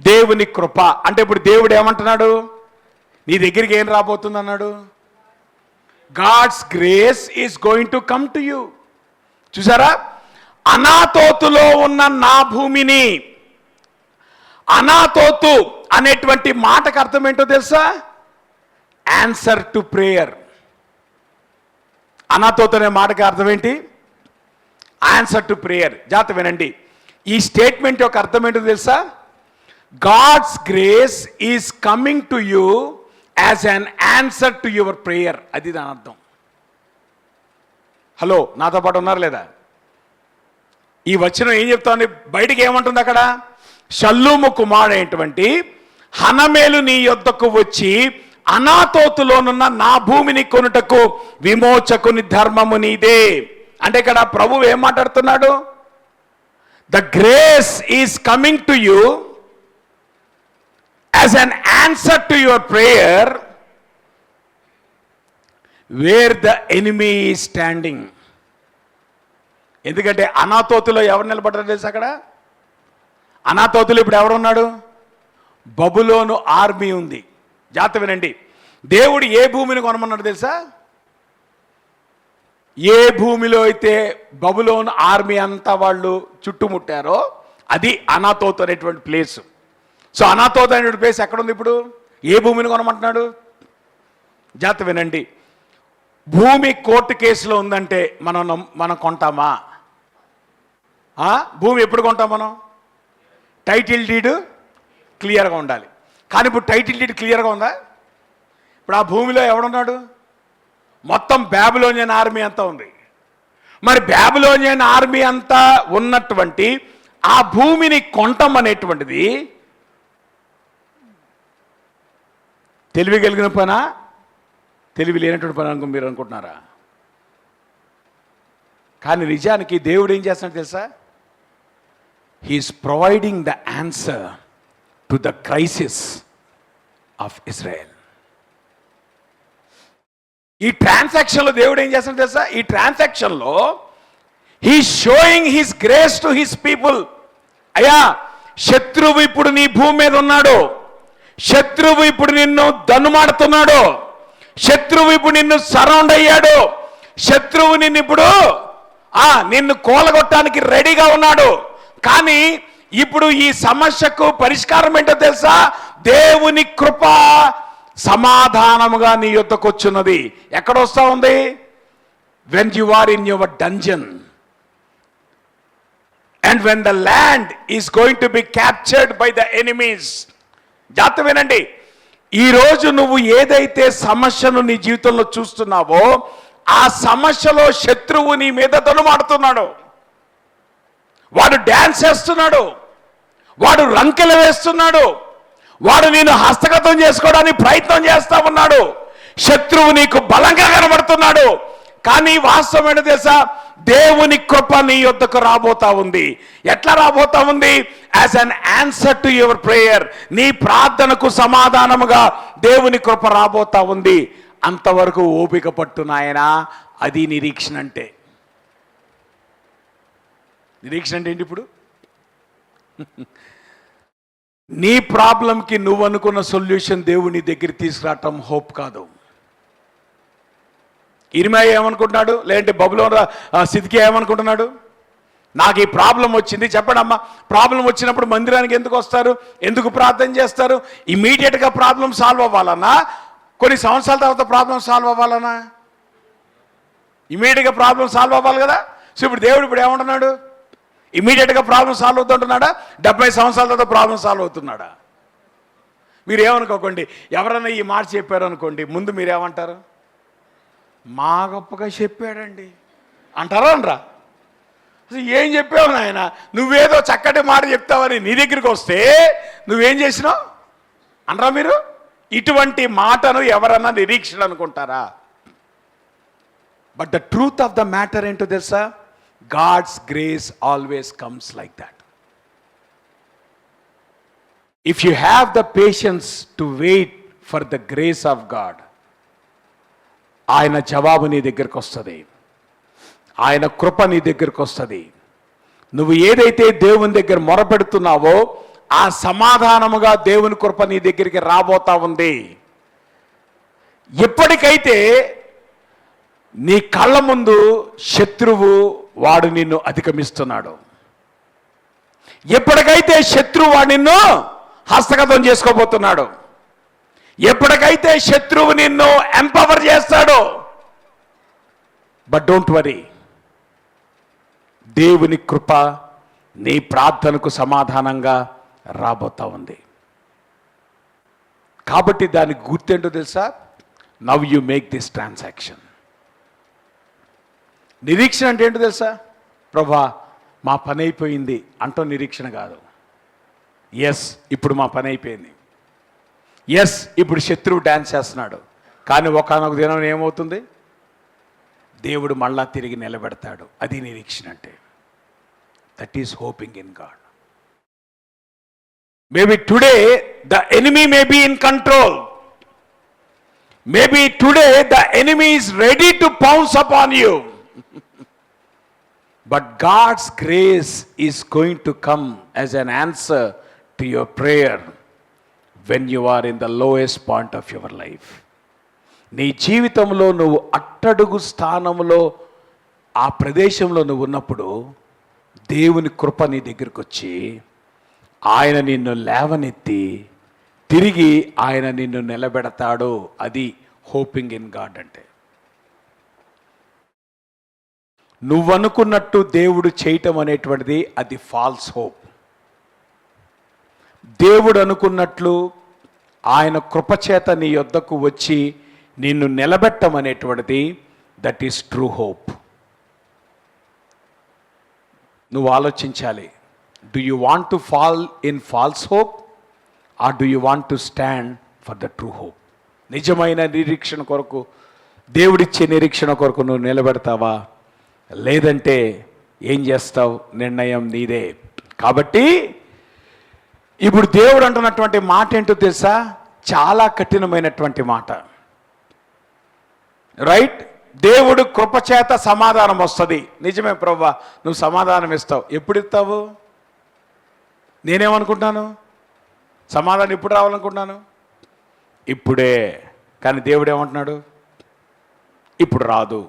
దేవుని కృప. అంటే ఇప్పుడు దేవుడు ఏమంటున్నాడు? నీ దగ్గరికి ఏం రాబోతుంది అన్నాడు? God's grace is going to come to you. చూసారా? అనాతోతులో ఉన్న నా భూమిని, అనాతోతు అనేటువంటి మాటకు అర్థం ఏంటో తెలుసా? Answer to prayer. అనాతోతు అనే మాటకి అర్థం ఏంటి? Answer to prayer. జాగ్రత్త వినండి. ఈ స్టేట్మెంట్ యొక్క అర్థం ఏంటో తెలుసా? God's grace is coming to you as an answer to your prayer. అది దాని అర్థం. హలో, నాతో పాటు ఉన్నారు లేదా? ఈ వచనం ఏం చెప్తాను? బయటికి ఏమంటుంది అక్కడ? షల్లూము కుమారుడైనటువంటి హనమేలు నీ యొద్దకు వచ్చి అనాతోతులోనున్న నా భూమిని కొనుటకు విమోచకుని ధర్మము నీదే. అంటే ఇక్కడ ప్రభువు ఏం మాట్లాడుతున్నాడు? The grace is coming to you as an answer to your prayer wear the enemy is standing. ఎందుకంటే అనాతోతులో ఎవరు నిలబడ్డారు తెలుసు? అక్కడ అనాతోతులు ఇప్పుడు ఎవరున్నాడు? బబులోను ఆర్మీ ఉంది. జాగ్రత్త వినండి, దేవుడు ఏ భూమిని కొనమన్నాడు తెలుసా? ఏ భూమిలో అయితే బబులోను ఆర్మీ అంతా వాళ్ళు చుట్టుముట్టారో అది అనాతోతు అనేటువంటి ప్లేస్. సో అనాతోతు అనేటువంటి ప్లేస్ ఎక్కడుంది ఇప్పుడు? ఏ భూమిని కొనమంటున్నాడు? జాగ్రత్త వినండి, భూమి కోర్టు కేసులో ఉందంటే మనం కొంటామా? భూమి ఎప్పుడు కొంటాం మనం? టైటిల్ డీడ్ క్లియర్గా ఉండాలి. కానీ ఇప్పుడు టైటిల్ డీడ్ క్లియర్గా ఉందా? ఇప్పుడు ఆ భూమిలో ఎవడున్నాడు? మొత్తం బాబిలోనియన్ ఆర్మీ అంతా ఉంది. మరి బాబిలోనియన్ ఆర్మీ అంతా ఉన్నటువంటి ఆ భూమిని కొంటం అనేటువంటిది తెలివి కలిగిన పనా, తెలివి లేనటువంటి పని అనుకో మీరు అనుకుంటున్నారా? కానీ నిజానికి దేవుడు ఏం చేస్తున్నాడు తెలుసా? He is providing the answer to the crisis of Israel. ఈ ట్రాన్సాక్షన్లో దేవుడు ఏం చేస్తున్నాడు తెలుసా? ఈ ట్రాన్సాక్షన్లో he showing his grace to his people. అయ్యా, శత్రువు ఇప్పుడు నీ భూమి మీద ఉన్నాడు. శత్రువు ఇప్పుడు నిన్ను దన్నుమాడుతున్నాడు. శత్రువు ఇప్పుడు నిన్ను సరౌండ్ అయ్యాడు. శత్రువు నిన్ను ఇప్పుడు నిన్ను కూలగొట్టడానికి రెడీగా ఉన్నాడు. కానీ ఇప్పుడు ఈ సమస్యకు పరిష్కారం ఏంటో తెలుసా? దేవుని కృప సమాధానముగా నీ యొద్దకు వచ్చున్నది. ఎక్కడ వస్తా ఉంది? When you are in your dungeon and when the land is going to be captured by the enemies. జాగ్రత్త వినండి, ఈరోజు నువ్వు ఏదైతే సమస్యను నీ జీవితంలో చూస్తున్నావో ఆ సమస్యలో శత్రువు నీ మీద దొనమాడుతున్నాడు. వాడు డ్యాన్స్ చేస్తున్నాడు, వాడు రంకెలు వేస్తున్నాడు, వాడు నేను హస్తగతం చేసుకోవడానికి ప్రయత్నం చేస్తా ఉన్నాడు. శత్రువు నీకు బలంగా కనబడుతున్నాడు. కానీ వాస్తవం ఏంటో తెలుసా? దేవుని కృప నీ యొద్దకు రాబోతా ఉంది. ఎట్లా రాబోతా ఉంది? As an answer to your prayer. నీ ప్రార్థనకు సమాధానముగా దేవుని కృప రాబోతా ఉంది. అంతవరకు ఓపిక పట్టు నాయనా. అది నిరీక్షణ అంటే. నిరీక్షణ అంటే ఏంటి? ఇప్పుడు నీ ప్రాబ్లంకి నువ్వు అనుకున్న సొల్యూషన్ దేవుని దగ్గర తీసుకురావటం హోప్ కాదు. ఇర్మియా ఏమనుకుంటున్నాడు? లేదంటే బబులోను సిద్కియా ఏమనుకుంటున్నాడు? నాకు ఈ ప్రాబ్లం వచ్చింది. చెప్పండి అమ్మా, ప్రాబ్లం వచ్చినప్పుడు మందిరానికి ఎందుకు వస్తారు? ఎందుకు ప్రార్థన చేస్తారు? ఇమీడియట్గా ప్రాబ్లం సాల్వ్ అవ్వాలన్నా, కొన్ని సంవత్సరాల తర్వాత ప్రాబ్లం సాల్వ్ అవ్వాలన్నా? ఇమీడియట్గా ప్రాబ్లం సాల్వ్ అవ్వాలి కదా. సో ఇప్పుడు దేవుడు ఇప్పుడు ఏమంటున్నాడు? ఇమీడియట్గా ప్రాబ్లం సాల్వ్ అవుతుంటున్నాడా? 70 సంవత్సరాల తర్వాత ప్రాబ్లం సాల్వ్ అవుతున్నాడా? మీరు ఏమనుకోకండి, ఎవరైనా ఈ మాట చెప్పారు అనుకోండి, ముందు మీరేమంటారు? మా గొప్పగా చెప్పాడండి అంటారా అనరా? అసలు ఏం చెప్పావు నాయన, నువ్వేదో చక్కటి మాట చెప్తావని నీ దగ్గరికి వస్తే నువ్వేం చేసినావు అనరా మీరు? ఇటువంటి మాటను ఎవరన్నా నిరీక్షణ అనుకుంటారా? But the truth of the matter ఏంటో తెలుసా? God's grace always comes like that. If you have the patience to wait for the grace of God, ఆయన జవాబు నీ దగ్గరికి వస్తుంది. ఆయన కృప నీ దగ్గరికి వస్తుంది. నువ్వు ఏదైతే దేవుని దగ్గర మొరపెడుతున్నావో ఆ సమాధానముగా దేవుని కృప నీ దగ్గరికి రాబోతా ఉంది. ఎప్పటికైతే నీ కళ్ళ ముందు శత్రువు వాడు నిన్ను అధిగమిస్తున్నాడు, ఎప్పటికైతే శత్రువు వాడు నిన్ను హస్తగతం చేసుకోబోతున్నాడు, ఎప్పటికైతే శత్రువు నిన్ను ఎంపవర్ చేస్తాడో, బట్ డోంట్ వరీ, దేవుని కృప నీ ప్రార్థనకు సమాధానంగా రాబోతా ఉంది. కాబట్టి దానికి గుర్తేంటో తెలుసా? Now you make this transaction. నిరీక్షణ అంటే ఏంటో తెలుసా? ప్రభా మా పని అయిపోయింది అంటూ నిరీక్షణ కాదు. ఎస్ ఇప్పుడు మా పని అయిపోయింది, ఎస్ ఇప్పుడు శత్రువు డ్యాన్స్ చేస్తున్నాడు, కానీ ఒకనొక దినం ఏమవుతుంది, దేవుడు మళ్ళా తిరిగి నిలబెడతాడు. అది నిరీక్షణ అంటే. That is hoping in God. Maybe today the enemy may be in control. Maybe today the enemy is ready to pounce upon you. But God's grace is going to come as an answer to your prayer when you are in the lowest point of your life. నీ జీవితంలో నువ్వు అట్టడుగు స్థానంలో ఆ ప్రదేశంలో నువ్వు ఉన్నప్పుడు దేవుని కృప నీ దగ్గరికి వచ్చి ఆయన నిన్ను లేవనెత్తి తిరిగి ఆయన నిన్ను నిలబెడతాడు. అది హోపింగ్ ఇన్ గాడ్ అంటే. నువ్వనుకున్నట్టు దేవుడు చేయటం అనేటువంటిది అది ఫాల్స్ హోప్. దేవుడు అనుకున్నట్లు ఆయన కృపచేత నీ యొద్దకు వచ్చి నిన్ను నిలబెట్టం అనేటువంటిది దట్ ఈస్ ట్రూ హోప్. నువ్వు ఆలోచించాలి, do you want to fall in falls hope or do you want to stand for the true hope? నిజమైన నిరీక్షణ కొరకు, దేవుడిచ్చే నిరీక్షణ కొరకు నువ్వు నిలబెడతావా, లేదంటే ఏం చేస్తావు? నిర్ణయం నీదే. కాబట్టి ఇప్పుడు దేవుడు అంటున్నటువంటి మాట ఏంటో తెలుసా? చాలా కఠినమైనటువంటి మాట. రైట్? దేవుడు కృపచేత సమాధానం వస్తుంది. నిజమే ప్రభువా, నువ్వు సమాధానం ఇస్తావు. ఎప్పుడు ఇస్తావు? నేనేమనుకుంటున్నాను, సమాధానం ఎప్పుడు రావాలనుకుంటున్నాను? ఇప్పుడే. కానీ దేవుడు ఏమంటున్నాడు? ఇప్పుడు రాదు.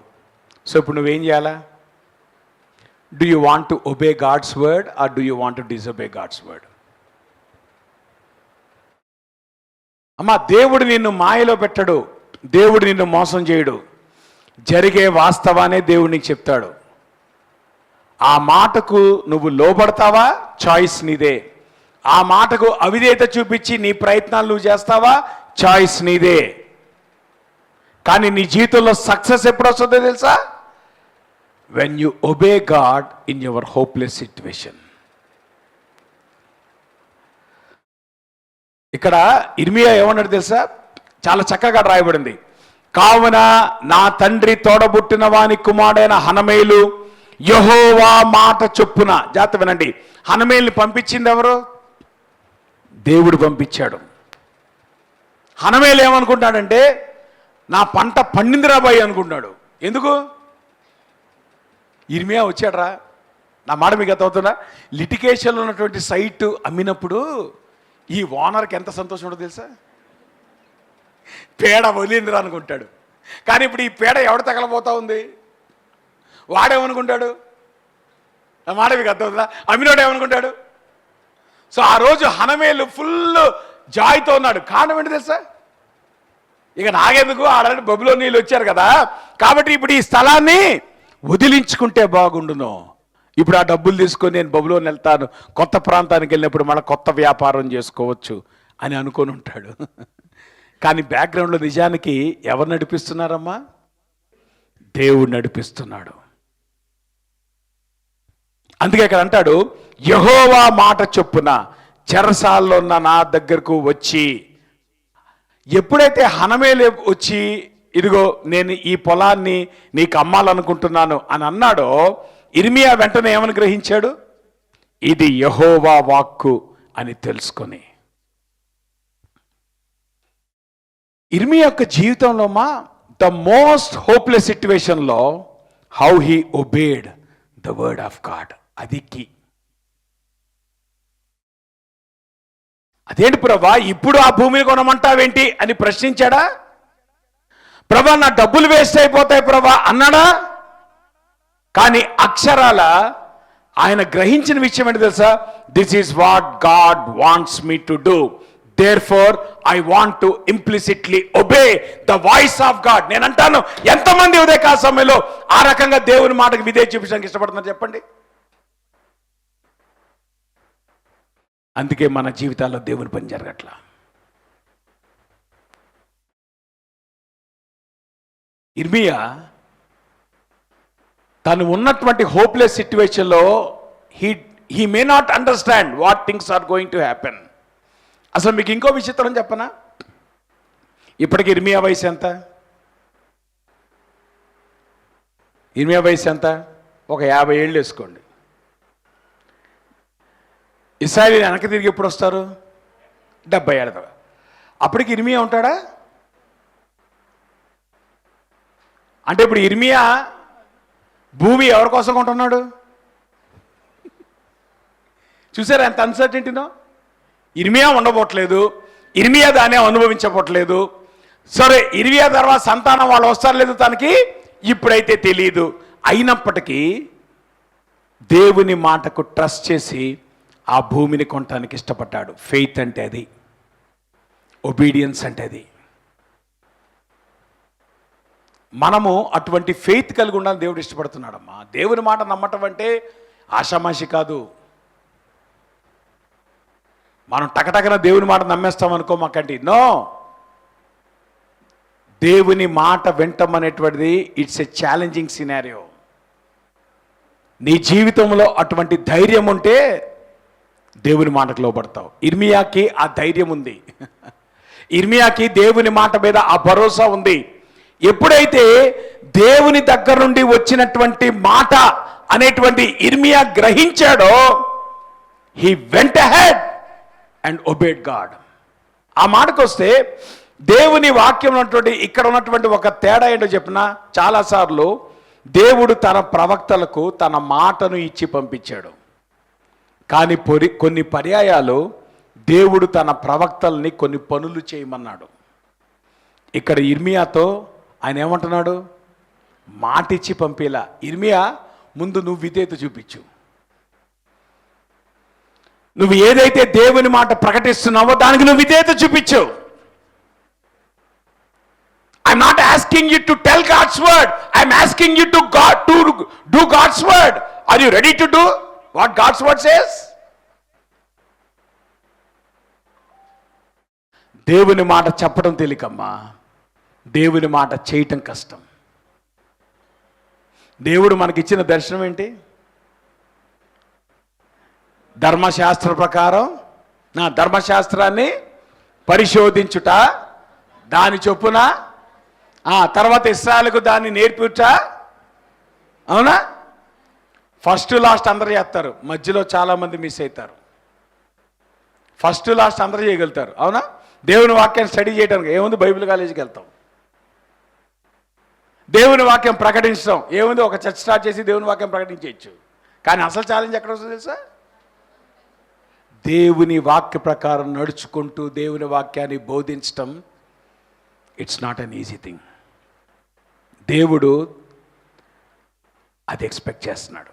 సో ఇప్పుడు నువ్వేం చేయాలా? Do you want to obey God's word or do you want to disobey God's word? అమ్మా, దేవుడు నిన్ను మాయలో పెట్టడు, దేవుడు నిన్ను మోసం చేయడు. జరిగే వాస్తవానే దేవుడు నీకు చెప్తాడు. ఆ మాటకు నువ్వు లోబడతావా? చాయిస్ నీదే. ఆ మాటకు అవిధేయత చూపించి నీ ప్రయత్నాలు నువ్వు చేస్తావా? చాయిస్ నీదే. కానీ నీ జీవితంలో సక్సెస్ ఎప్పుడు వస్తుందో తెలుసా? When you obey God in your hopeless situation. ఇక్కడ ఇర్మియా ఏమన్నాడు తెలుసా? చాలా చక్కగా రాయబడింది. కావున నా తండ్రి తోడబుట్టిన వాని కుమారుడైన హనమేలు యెహోవా మాట చొప్పున. జాగ్రత్త వినండి, హనమేలుని పంపించింది ఎవరు? దేవుడు పంపించాడు. హనమేలు ఏమనుకుంటాడంటే, నా పంట పండిందిరా బాయ్ అనుకుంటున్నాడు. ఎందుకు? ఇర్మియా వచ్చాడరా. నా మాట మీకు అర్థమవుతుందా? లిటిగేషన్లో ఉన్నటువంటి సైట్ అమ్మినప్పుడు ఈ ఓనర్కి ఎంత సంతోషం ఉంటుందో తెలుసా? పేడ వదిలిందిరా అనుకుంటాడు. కానీ ఇప్పుడు ఈ పేడ ఎవడ తగలబోతా ఉంది? వాడేమనుకుంటాడు? నా మాట మీకు అర్థమవుతుందా? అమ్మినోడు ఏమనుకుంటాడు? సో ఆ రోజు హనమేలు ఫుల్ జాయ్తో ఉన్నాడు. కారణం ఏంటి తెలుసా? ఇక నాగెందుకు, ఆడని బబులో నీళ్ళు వచ్చారు కదా, కాబట్టి ఇప్పుడు ఈ స్థలాన్ని వదిలించుకుంటే బాగుండును. ఇప్పుడు ఆ డబ్బులు తీసుకొని నేను బబులోని వెళ్తాను, కొత్త ప్రాంతానికి వెళ్ళినప్పుడు మళ్ళీ కొత్త వ్యాపారం చేసుకోవచ్చు అని అనుకొని ఉంటాడు. కానీ బ్యాక్గ్రౌండ్లో నిజానికి ఎవరు నడిపిస్తున్నారమ్మా? దేవుడు నడిపిస్తున్నాడు. అందుకే ఇక్కడ అంటాడు, యెహోవా మాట చొప్పున చెరసాల్లో ఉన్న నా దగ్గరకు వచ్చి. ఎప్పుడైతే హనమేలు వచ్చి ఇదిగో నేను ఈ పొలాన్ని నీకు అమ్మాలనుకుంటున్నాను అని అన్నాడో, ఇర్మియా వెంటనే ఏమని గ్రహించాడు? ఇది యెహోవా వాక్కు అని తెలుసుకొని. ఇర్మియా యొక్క జీవితంలో ద మోస్ట్ హోప్లెస్ సిచ్యువేషన్లో how he obeyed the word of God. అది కీ. అదేంటి ప్రభా, ఇప్పుడు ఆ భూమిని కొనమంటావేంటి అని ప్రశ్నించాడా? ప్రభా, నా డబ్బులు వేస్ట్ అయిపోతాయి ప్రభా అన్నాడా? కానీ అక్షరాల ఆయన గ్రహించిన విషయం ఏంటి తెలుసా? This is what God wants me to do, therefore I want to implicitly obey the voice of God. నేను అంటాను, ఎంతమంది ఉదయకాల సమయంలో ఆ రకంగా దేవుని మాటకు విధేయత చూపించడానికి ఇష్టపడుతున్నారు చెప్పండి? అందుకే మన జీవితాల్లో దేవుని పని జరగట్లా. ఇర్మియా తను ఉన్నటువంటి హోప్లెస్ సిచ్యువేషన్లో he may not understand what things are going to happen. అసలు మీకు ఇంకో విచిత్రం చెప్పనా? ఇప్పటికి ఇర్మియా వయసు ఎంత? ఇర్మియా వయసు ఎంత? ఒక 50 ఏళ్ళు వేసుకోండి. ఇశ్రాయేలు వెనక్కి తిరిగి ఎప్పుడు వస్తారు? 70 ఏళ్ళ. అప్పటికి ఇర్మియా ఉంటాడా? అంటే ఇప్పుడు ఇర్మియా భూమి ఎవరి కోసం కొంటున్నాడు? చూసారా ఎంత అన్సర్టెంటీనో? ఇర్మియా ఉండబోట్లేదు, ఇర్మియా దాన్ని అనుభవించబోట్లేదు. సరే, ఇర్మియా తర్వాత సంతానం వాళ్ళు వస్తారు లేదు తనకి ఇప్పుడైతే తెలియదు. అయినప్పటికీ దేవుని మాటకు ట్రస్ట్ చేసి ఆ భూమిని కొనటానికి ఇష్టపడ్డాడు. ఫెయిత్ అంటే అది, ఒబీడియన్స్ అంటే అది. మనము అటువంటి ఫెయిత్ కలిగి ఉండాలని దేవుడు ఇష్టపడుతున్నాడమ్మా. దేవుని మాట నమ్మటం అంటే ఆషామాషి కాదు. మనం టకటకన దేవుని మాట నమ్మేస్తాం అనుకో మాకండి. నో, దేవుని మాట వింటం అనేటువంటిది ఇట్స్ ఎ ఛాలెంజింగ్ సినారియో. నీ జీవితంలో అటువంటి ధైర్యం ఉంటే దేవుని మాటకు లోబడతావు. ఇర్మియాకి ఆ ధైర్యం ఉంది. ఇర్మియాకి దేవుని మాట మీద ఆ భరోసా ఉంది. ఎప్పుడైతే దేవుని దగ్గర నుండి వచ్చినటువంటి మాట అనేటువంటి ఇర్మియా గ్రహించాడో, he went ahead and obeyed God. ఆ మాటకు వస్తే దేవుని వాక్యం ఉన్నటువంటి ఇక్కడ ఉన్నటువంటి ఒక తేడా ఏంటో చెప్పిన, చాలాసార్లు దేవుడు తన ప్రవక్తలకు తన మాటను ఇచ్చి పంపించాడు. కానీ కొన్ని పర్యాయాలు దేవుడు తన ప్రవక్తల్ని కొన్ని పనులు చేయమన్నాడు. ఇక్కడ ఇర్మియాతో ఆయన ఏమంటున్నాడు? మాట ఇచ్చి పంపేలా. ఇర్మియా, ముందు నువ్వు విధేయత చూపించు. నువ్వు ఏదైతే దేవుని మాట ప్రకటిస్తున్నావో దానికి నువ్వు విధేయత చూపించు. I'm not asking you to tell God's word. I'm asking you to do God's word. Are you ready to do what God's word says? దేవుని మాట చెప్పడం తేలికమ్మా, దేవుని మాట చేయటం కష్టం. దేవుడు మనకిచ్చిన దర్శనం ఏంటి? ధర్మశాస్త్ర ప్రకారం నా ధర్మశాస్త్రాన్ని పరిశోధించుట, దాని చొప్పున తర్వాత ఇశ్రాయేలుకు దాన్ని నేర్పుట. అవునా? ఫస్ట్ లాస్ట్ అందరూ చేస్తారు, మధ్యలో చాలామంది మిస్ అవుతారు. ఫస్ట్ లాస్ట్ అందరూ చేయగలుగుతారు. అవునా? దేవుని వాక్యాన్ని స్టడీ చేయడానికి ఏముంది? బైబిల్ కాలేజీకి వెళ్తాం. దేవుని వాక్యం ప్రకటించడం ఏముంది? ఒక చర్చ్ స్టార్ట్ చేసి దేవుని వాక్యం ప్రకటించవచ్చు. కానీ అసలు ఛాలెంజ్ ఎక్కడ వస్తుంది తెలుసా? దేవుని వాక్య ప్రకారం నడుచుకుంటూ దేవుని వాక్యాన్ని బోధించటం it's not an easy thing. దేవుడు అది ఎక్స్పెక్ట్ చేస్తున్నాడు.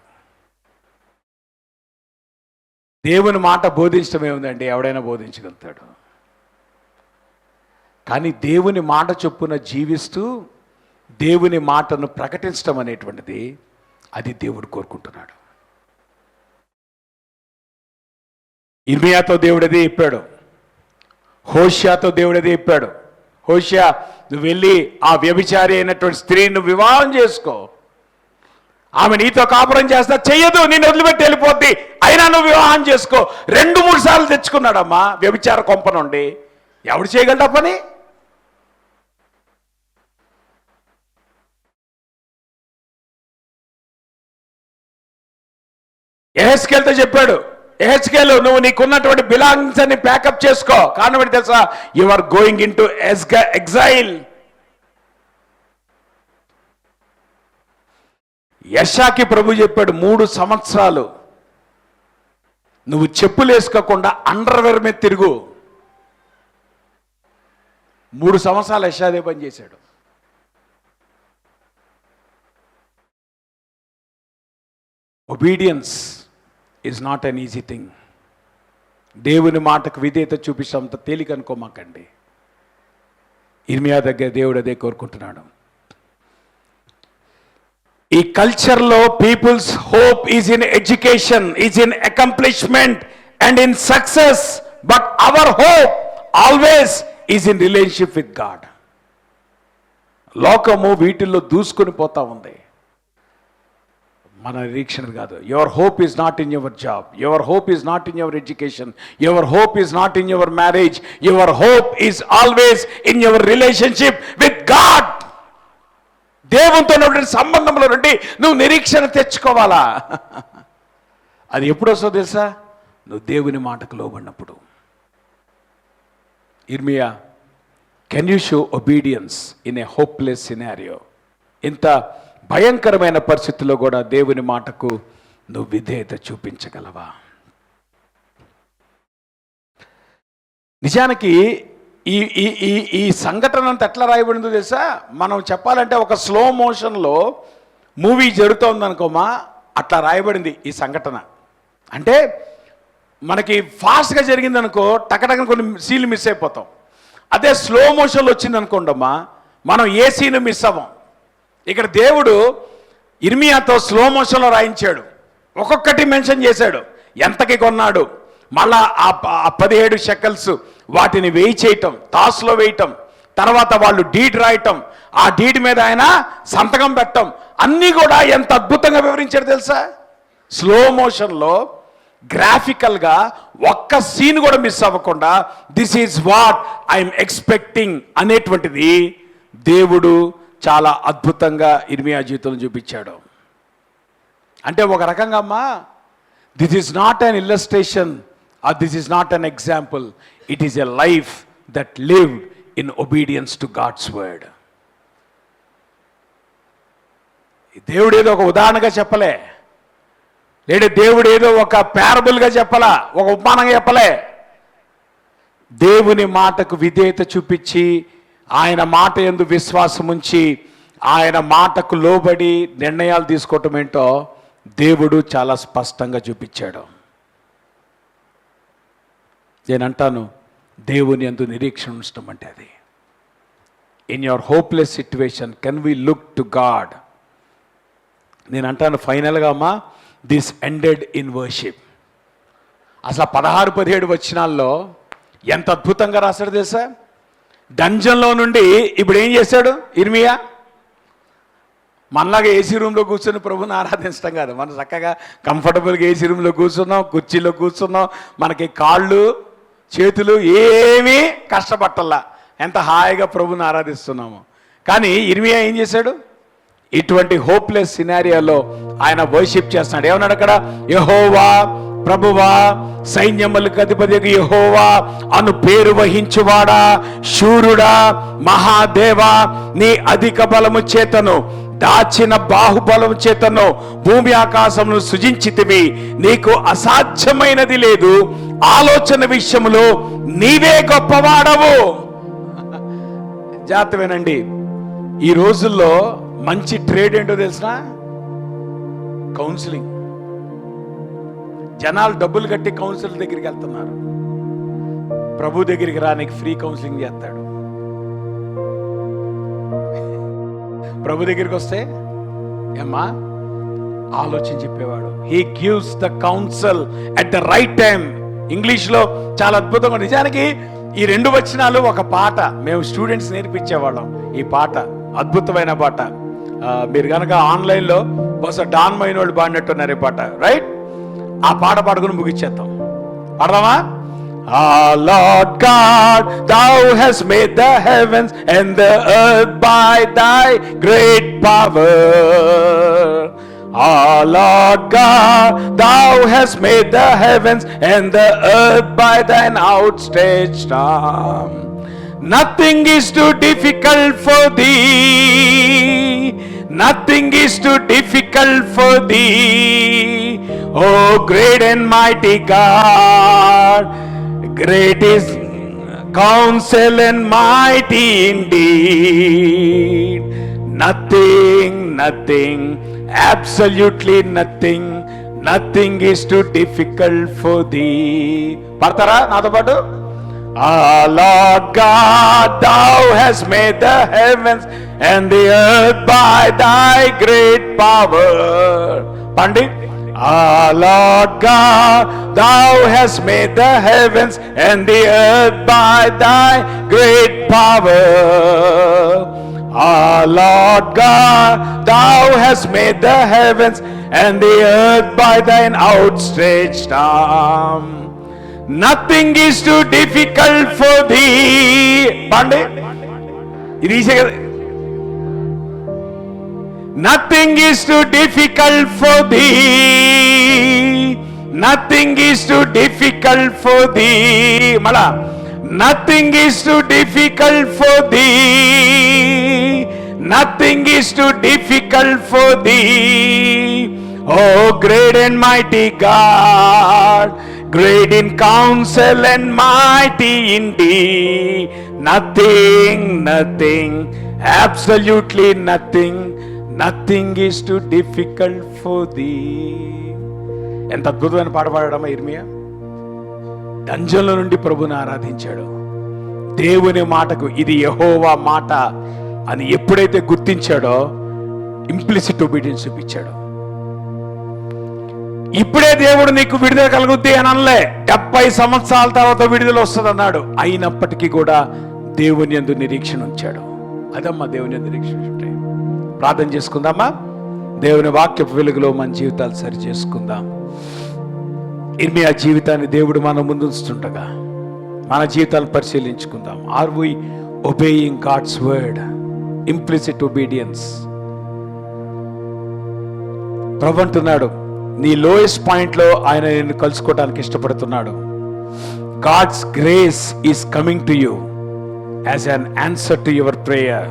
దేవుని మాట బోధించడం ఏముందండి? ఎవడైనా బోధించగలుగుతాడు. కానీ దేవుని మాట చొప్పున జీవిస్తూ దేవుని మాటను ప్రకటించడం అనేటువంటిది అది దేవుడు కోరుకుంటున్నాడు. ఇర్మియాతో దేవుడు అదే చెప్పాడు, హోషియాతో దేవుడు అదే చెప్పాడు. హోషియా, నువ్వు వెళ్ళి ఆ వ్యభిచారి అయినటువంటి స్త్రీని నువ్వు వివాహం చేసుకో, ఆమె నీతో కాపురం చేస్తా, చెయ్యదు, నేను వదిలిపెట్టి వెళ్ళిపోద్ది, అయినా నువ్వు వివాహం చేసుకో. 2-3 సార్లు తెచ్చుకున్నాడమ్మా వ్యభిచార కొంప నుండి. ఎవడు చేయగలడా పని? యెహెజ్కేలుతో చెప్పాడు, యెహెజ్కేలు నువ్వు నీకున్నటువంటి బిలాంగ్స్ అన్ని ప్యాకప్ చేసుకో. కారణం ఏంటి తెలుసా? You are going in to exile. యెషయాకి ప్రభు చెప్పాడు, 3 సంవత్సరాలు నువ్వు చెప్పులు వేసుకోకుండా అండర్వేర్ మీద తిరుగు. 3 సంవత్సరాలు యెషయా పని చేశాడు. Obedience is not an easy thing. దేవుని మాటకు విధేయత చూపించడంత తేలిక అనుకోమాకండి. ఇర్మియా దగ్గర దేవుడు అదే కోరుకుంటున్నాడు. ఈ కల్చర్లో people's hope is in education, is in accomplishment and in success, but our hope always is in relationship with God. లోకము వీటిల్లో దూసుకొని పోతా ఉంది. మన నిరీక్షణ కాదు. Your hope is not in your job, your hope is not in your education, your hope is not in your marriage, your hope is always in your relationship with God. దేవునితో ఉన్నటువంటి సంబంధంలో నుండి నువ్వు నిరీక్షణ తెచ్చుకోవాలా. అది ఎప్పుడు వస్తుందో తెలుసా? నువ్వు దేవుని మాటకు లోబడినప్పుడు. ఇర్మియా, can you show obedience in a hopeless scenario? ఇంత భయంకరమైన పరిస్థితుల్లో కూడా దేవుని మాటకు నువ్వు విధేయత చూపించగలవా? నిజానికి ఈ ఈ ఈ ఈ సంఘటన అంతా ఎట్లా రాయబడిందో తెలుసా? మనం చెప్పాలంటే ఒక స్లో మోషన్లో మూవీ జరుగుతోంది అనుకోమా, అట్లా రాయబడింది ఈ సంఘటన. అంటే మనకి ఫాస్ట్గా జరిగింది అనుకో, టకటకన కొన్ని సీన్లు మిస్ అయిపోతాం. అదే స్లో మోషన్లో వచ్చింది అనుకోండమ్మా, మనం ఏ సీన్ మిస్ అవ్వం. ఇక్కడ దేవుడు ఇర్మియాతో స్లో మోషన్లో రాయించాడు, ఒక్కొక్కటి మెన్షన్ చేశాడు. ఎంతకి కొన్నాడు, మళ్ళా ఆ 17 షెకల్స్ వాటిని వేయి చేయటం, తాసులో వేయటం, తర్వాత వాళ్ళు డీడ్ రాయటం, ఆ డీడ్ మీద ఆయన సంతకం పెట్టడం, అన్నీ కూడా ఎంత అద్భుతంగా వివరించాడు తెలుసా? స్లో మోషన్లో గ్రాఫికల్గా ఒక్క సీన్ కూడా మిస్ అవ్వకుండా this is what I'm expecting అనేటువంటిది దేవుడు చాలా అద్భుతంగా ఇర్మియా జీవితంలో చూపించాడు. అంటే ఒక రకంగా అమ్మా, this is not an illustration or this is not an example, it is a life that lived in obedience to God's word. దేవుడు ఏదో ఒక ఉదాహరణగా చెప్పలే, లేదా దేవుడు ఏదో ఒక ప్యారబుల్గా చెప్పలా, ఒక ఉపమానంగా చెప్పలే. దేవుని మాటకు విధేయత చూపించి, ఆయన మాట యందు విశ్వాసం ఉంచి, ఆయన మాటకు లోబడి నిర్ణయాలు తీసుకోవటం ఏంటో దేవుడు చాలా స్పష్టంగా చూపించాడు. నేనంటాను, దేవుని యందు నిరీక్షణ ఉంచడం అంటే అది. In your hopeless situation can we look to God. నేను అంటాను ఫైనల్గా అమ్మా, దిస్ ఎండెడ్ ఇన్ వర్షిప్. అసలు 16-17 వచనాల్లో ఎంత అద్భుతంగా రాశాడు తెలుసా? డంజన్లో నుండి ఇప్పుడు ఏం చేశాడు ఇర్మియా? మనలాగా ఏసీ రూమ్లో కూర్చొని ప్రభుని ఆరాధించడం కాదు. మనం చక్కగా కంఫర్టబుల్గా ఏసీ రూమ్లో కూర్చున్నాం, కుర్చీలో కూర్చున్నాం, మనకి కాళ్ళు చేతులు ఏమీ కష్టపట్టల్లా, ఎంత హాయిగా ప్రభుని ఆరాధిస్తున్నాము. కానీ ఇర్మియా ఏం చేశాడు? ఇటువంటి హోప్లెస్ సినారియాలో ఆయన వర్షిప్ చేస్తున్నాడు. ఏమన్నాడు అక్కడ? యెహోవా ప్రభువా, సైన్యములకు అధిపతికి యెహోవా అను పేరు వహించువాడా, శూరుడా, మహాదేవా, నీ అధిక బలము చేతను దాచిన బాహుబలము చేతను భూమి ఆకాశమును సృజించితివి, నీకు అసాధ్యమైనది లేదు, ఆలోచన విషయములో నీవే గొప్పవాడవు. జాగ్రత్తమేనండి, ఈ రోజుల్లో మంచి ట్రేడ్ ఏంటో తెలిసిన? కౌన్సిలింగ్. జనాలు డబ్బులు కట్టి కౌన్సిలర్ దగ్గరికి వెళ్తున్నారు. ప్రభు దగ్గరికి రానికి ఫ్రీ కౌన్సిలింగ్ చేస్తాడు. ప్రభు దగ్గరికి వస్తే ఏమ్మా ఆలోచించి చెప్పేవాడు. He gives the council at the right time. ఇంగ్లీష్లో చాలా అద్భుతంగా. నిజానికి ఈ 2 వచనాలు ఒక పాట మేము స్టూడెంట్స్ నేర్పించేవాళ్ళం. ఈ పాట అద్భుతమైన పాట. మీరు కనుక ఆన్లైన్లో బహుశా డాన్ మైనోళ్ళు పాడినట్టున్నారు ఈ పాట, రైట్? ఆ పాట పాడుకుని ముగిచ్చేద్దాం. పాడదామా? Ah, Lord God, thou hast made the heavens and the earth by thy great power. Ah, Lord God, thou hast made the heavens and the earth by thine outstretched arm. Nothing is too difficult for thee. Nothing is too difficult for thee. Oh, great and mighty God, great is counsel and mighty indeed. Nothing, nothing, absolutely nothing, nothing is too difficult for thee. Partara nato padu. Ah, Lord God, thou hast made the heavens and the earth by thy great power. Pandit. Ah, Lord God, thou hast made the heavens and the earth by thy great power. Ah, Lord God, thou hast made the heavens and the earth by thine outstretched arm. Nothing is too difficult for thee. Pande? ఇది easy కదా. Nothing is too difficult for thee. Nothing is too difficult for thee. Mala. Nothing is too difficult for thee. Nothing is too difficult for thee. Oh, great and mighty God, great in counsel and mighty in deed. Nothing, nothing, absolutely nothing, nothing is too difficult for thee. ఎంత అద్భుతమైన పాట పాడడమా ఇర్మియా. డంజన్ల నుండి ప్రభుని ఆరాధించాడు. దేవుని మాటకు ఇది యెహోవా మాట అని ఎప్పుడైతే గుర్తించాడో ఇంప్లిసిట్ ఒబీడియన్స్ చూపించాడు. ఇప్పుడే దేవుడు నీకు విడుదల కలుగుద్ది అని అనలే, 70 సంవత్సరాల తర్వాత విడుదల వస్తుంది అన్నాడు. అయినప్పటికీ కూడా దేవుని యందు నిరీక్షణ ఉంచాడు. అదమ్మా దేవుని యందు నిరీక్షణ ఉంటే. ప్రార్థన చేసుకుందామా. దేవుని వాక్యపు వెలుగులో మన జీవితాలు సరి చేసుకుందాం. ఇర్మియా జీవితాన్ని దేవుడు మన ముందు ఉంచుతుండగా మన జీవితాలను పరిశీలించుకుందాం. Are we obeying God's word? Implicit obedience. ప్రభు అంటున్నాడు, నీ లోయెస్ట్ పాయింట్ లో ఆయన నిన్ను కలుసుకోవడానికి ఇష్టపడుతున్నాడు. God's grace is coming to you as an answer to your prayer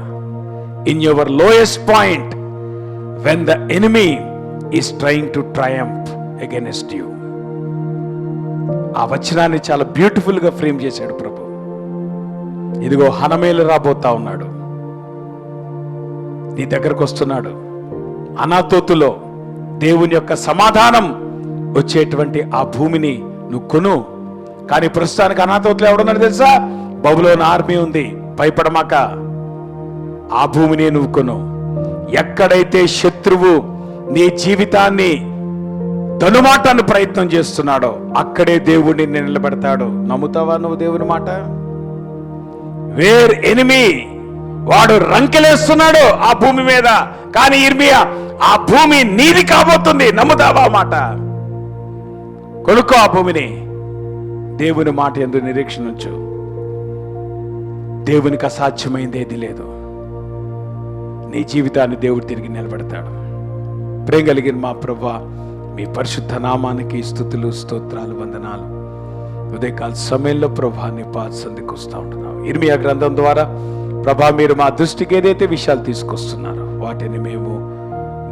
in your lowest point when the enemy is trying to triumph against you. ఆ వచనాన్ని చాలా బ్యూటిఫుల్ గా ఫ్రేమ్ చేశాడు ప్రభు. ఇదిగో హనమేలు రాబోతా ఉన్నాడు, నీ దగ్గరకు వస్తున్నాడు. అనాతోతులో దేవుని యొక్క సమాధానం వచ్చేటువంటి ఆ భూమిని నువ్వు కొను. కానీ ప్రస్తుతానికి అనాతోతులు ఎవడున్నాడు తెలుసా? బబులోను ఆర్మీ ఉంది, భయపడమాక. ఆ భూమిని నువ్వు కొను. ఎక్కడైతే శత్రువు నీ జీవితాన్ని ధనుమాటాన్ని ప్రయత్నం చేస్తున్నాడో అక్కడే దేవుడిని నిలబెడతాడు. నమ్ముతావా నువ్వు దేవుని మాట? వేర్ ఎనిమీ, వాడు రంకెలేస్తున్నాడు ఆ భూమి మీద. కానీ ఇర్మియా, ఆ భూమి నీది కాబోతుంది. నమ్ముతావా మాట? కొనుక్కో ఆ భూమిని. దేవుని మాట యందు నిరీక్షణ ఉంచు. దేవునికి అసాధ్యమైంది ఏది లేదు. నీ జీవితాన్ని దేవుడు తిరిగి నిలబెడతాడు. ప్రేమ కలిగిన మా ప్రభువా, మీ పరిశుద్ధ నామానికి స్తుతులు, స్తోత్రాలు, వందనాలు. ఉదయకాల సమయంలో ప్రభా నీ పాద సంధికి వస్తూ ఉంటున్నాం. ఇర్మియా గ్రంథం ద్వారా ప్రభా మీరు మా దృష్టికి ఏదైతే విషయాలు తీసుకొస్తున్నారో వాటిని మేము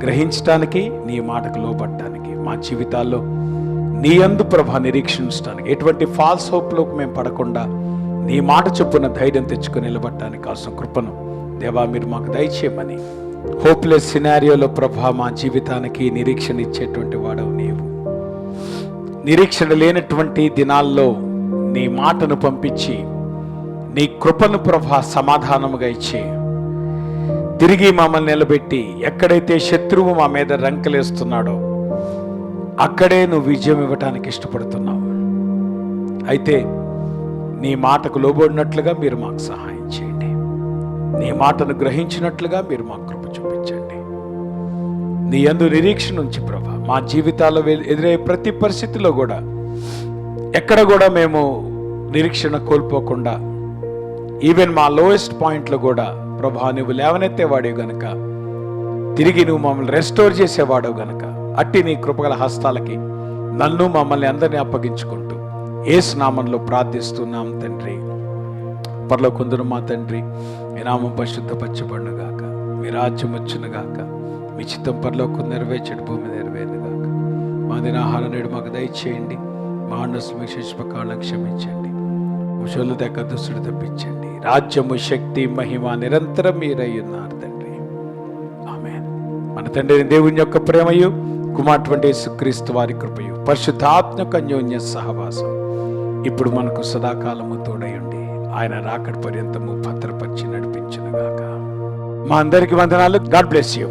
గ్రహించడానికి, నీ మాటకు లోబడటానికి, మా జీవితాల్లో నీ యందు ప్రభా నిరీక్షించడానికి, ఎటువంటి ఫాల్స్ హోప్లోకి మేము పడకుండా నీ మాట చొప్పున ధైర్యం తెచ్చుకొని నిలబడటానికి కావాల్సిన కృపను దేవా మీరు మాకు దయచేయమని, హోప్లెస్ సినారియోలో ప్రభా మా జీవితానికి నిరీక్షణ ఇచ్చేటువంటి వాడవు నీవు. నిరీక్షణ లేనటువంటి దినాల్లో నీ మాటను పంపించి నీ కృపను ప్రభా సమాధానముగా ఇచ్చి తిరిగి మమ్మల్ని నిలబెట్టి, ఎక్కడైతే శత్రువు మా మీద రంకెలేస్తున్నాడో అక్కడే నువ్వు విజయం ఇవ్వటానికి ఇష్టపడుతున్నావు. అయితే నీ మాటకు లోబడినట్లుగా మీరు మాకు సహాయం చేయండి. నీ మాటను గ్రహించినట్లుగా మీరు మాకు కృప చూపించండి. నీ యందు నిరీక్షణ ఉంచి ప్రభా మా జీవితాల్లో ఎదురయ్యే ప్రతి పరిస్థితిలో కూడా ఎక్కడ కూడా మేము నిరీక్షణ కోల్పోకుండా, ఈవెన్ మా లోయెస్ట్ పాయింట్లో కూడా ప్రభా నువ్వు లేవనెత్తేవాడేవు గనక, తిరిగి నువ్వు మమ్మల్ని రెస్టోర్ చేసేవాడవు గనక, అట్టి నీ కృపగల హస్తాలకి నన్ను మమ్మల్ని అందరినీ అప్పగించుకుంటూ యేసు నామంలో ప్రార్థిస్తున్నాం తండ్రి. పరలోకందున మా తండ్రి, మీ నామం పరిశుద్ధపరచబడునుగాక, మీ రాజ్యం వచ్చునుగాక, మీ చిత్తం పరలోకం నెరవేర్చడు భూమి నెరవేరునుగాక. మా దినాహారం నేడు మాకు దయచేయండి. మా అన్నస్మి శిష్పకాలను క్షమించండి. ముషోలు దగ్గర దుస్తుడు తప్పించండి. రాజ్యము, శక్తి, మహిమ నిరంతరం మీరై ఉన్నారు తండ్రి. ఆమేన్. మన తండ్రి దేవుని యొక్క ప్రేమయు, కుమారుడు యేసుక్రీస్తు వారి కృపయు, పరిశుద్ధాత్మ అన్యోన్య సహవాసం ఇప్పుడు మనకు సదాకాలము తోడయుండి ఆయన రాకడ పర్యంతము భద్రపరిచి నడిపించునుగాక. మా అందరికి వందనాలు. God bless you.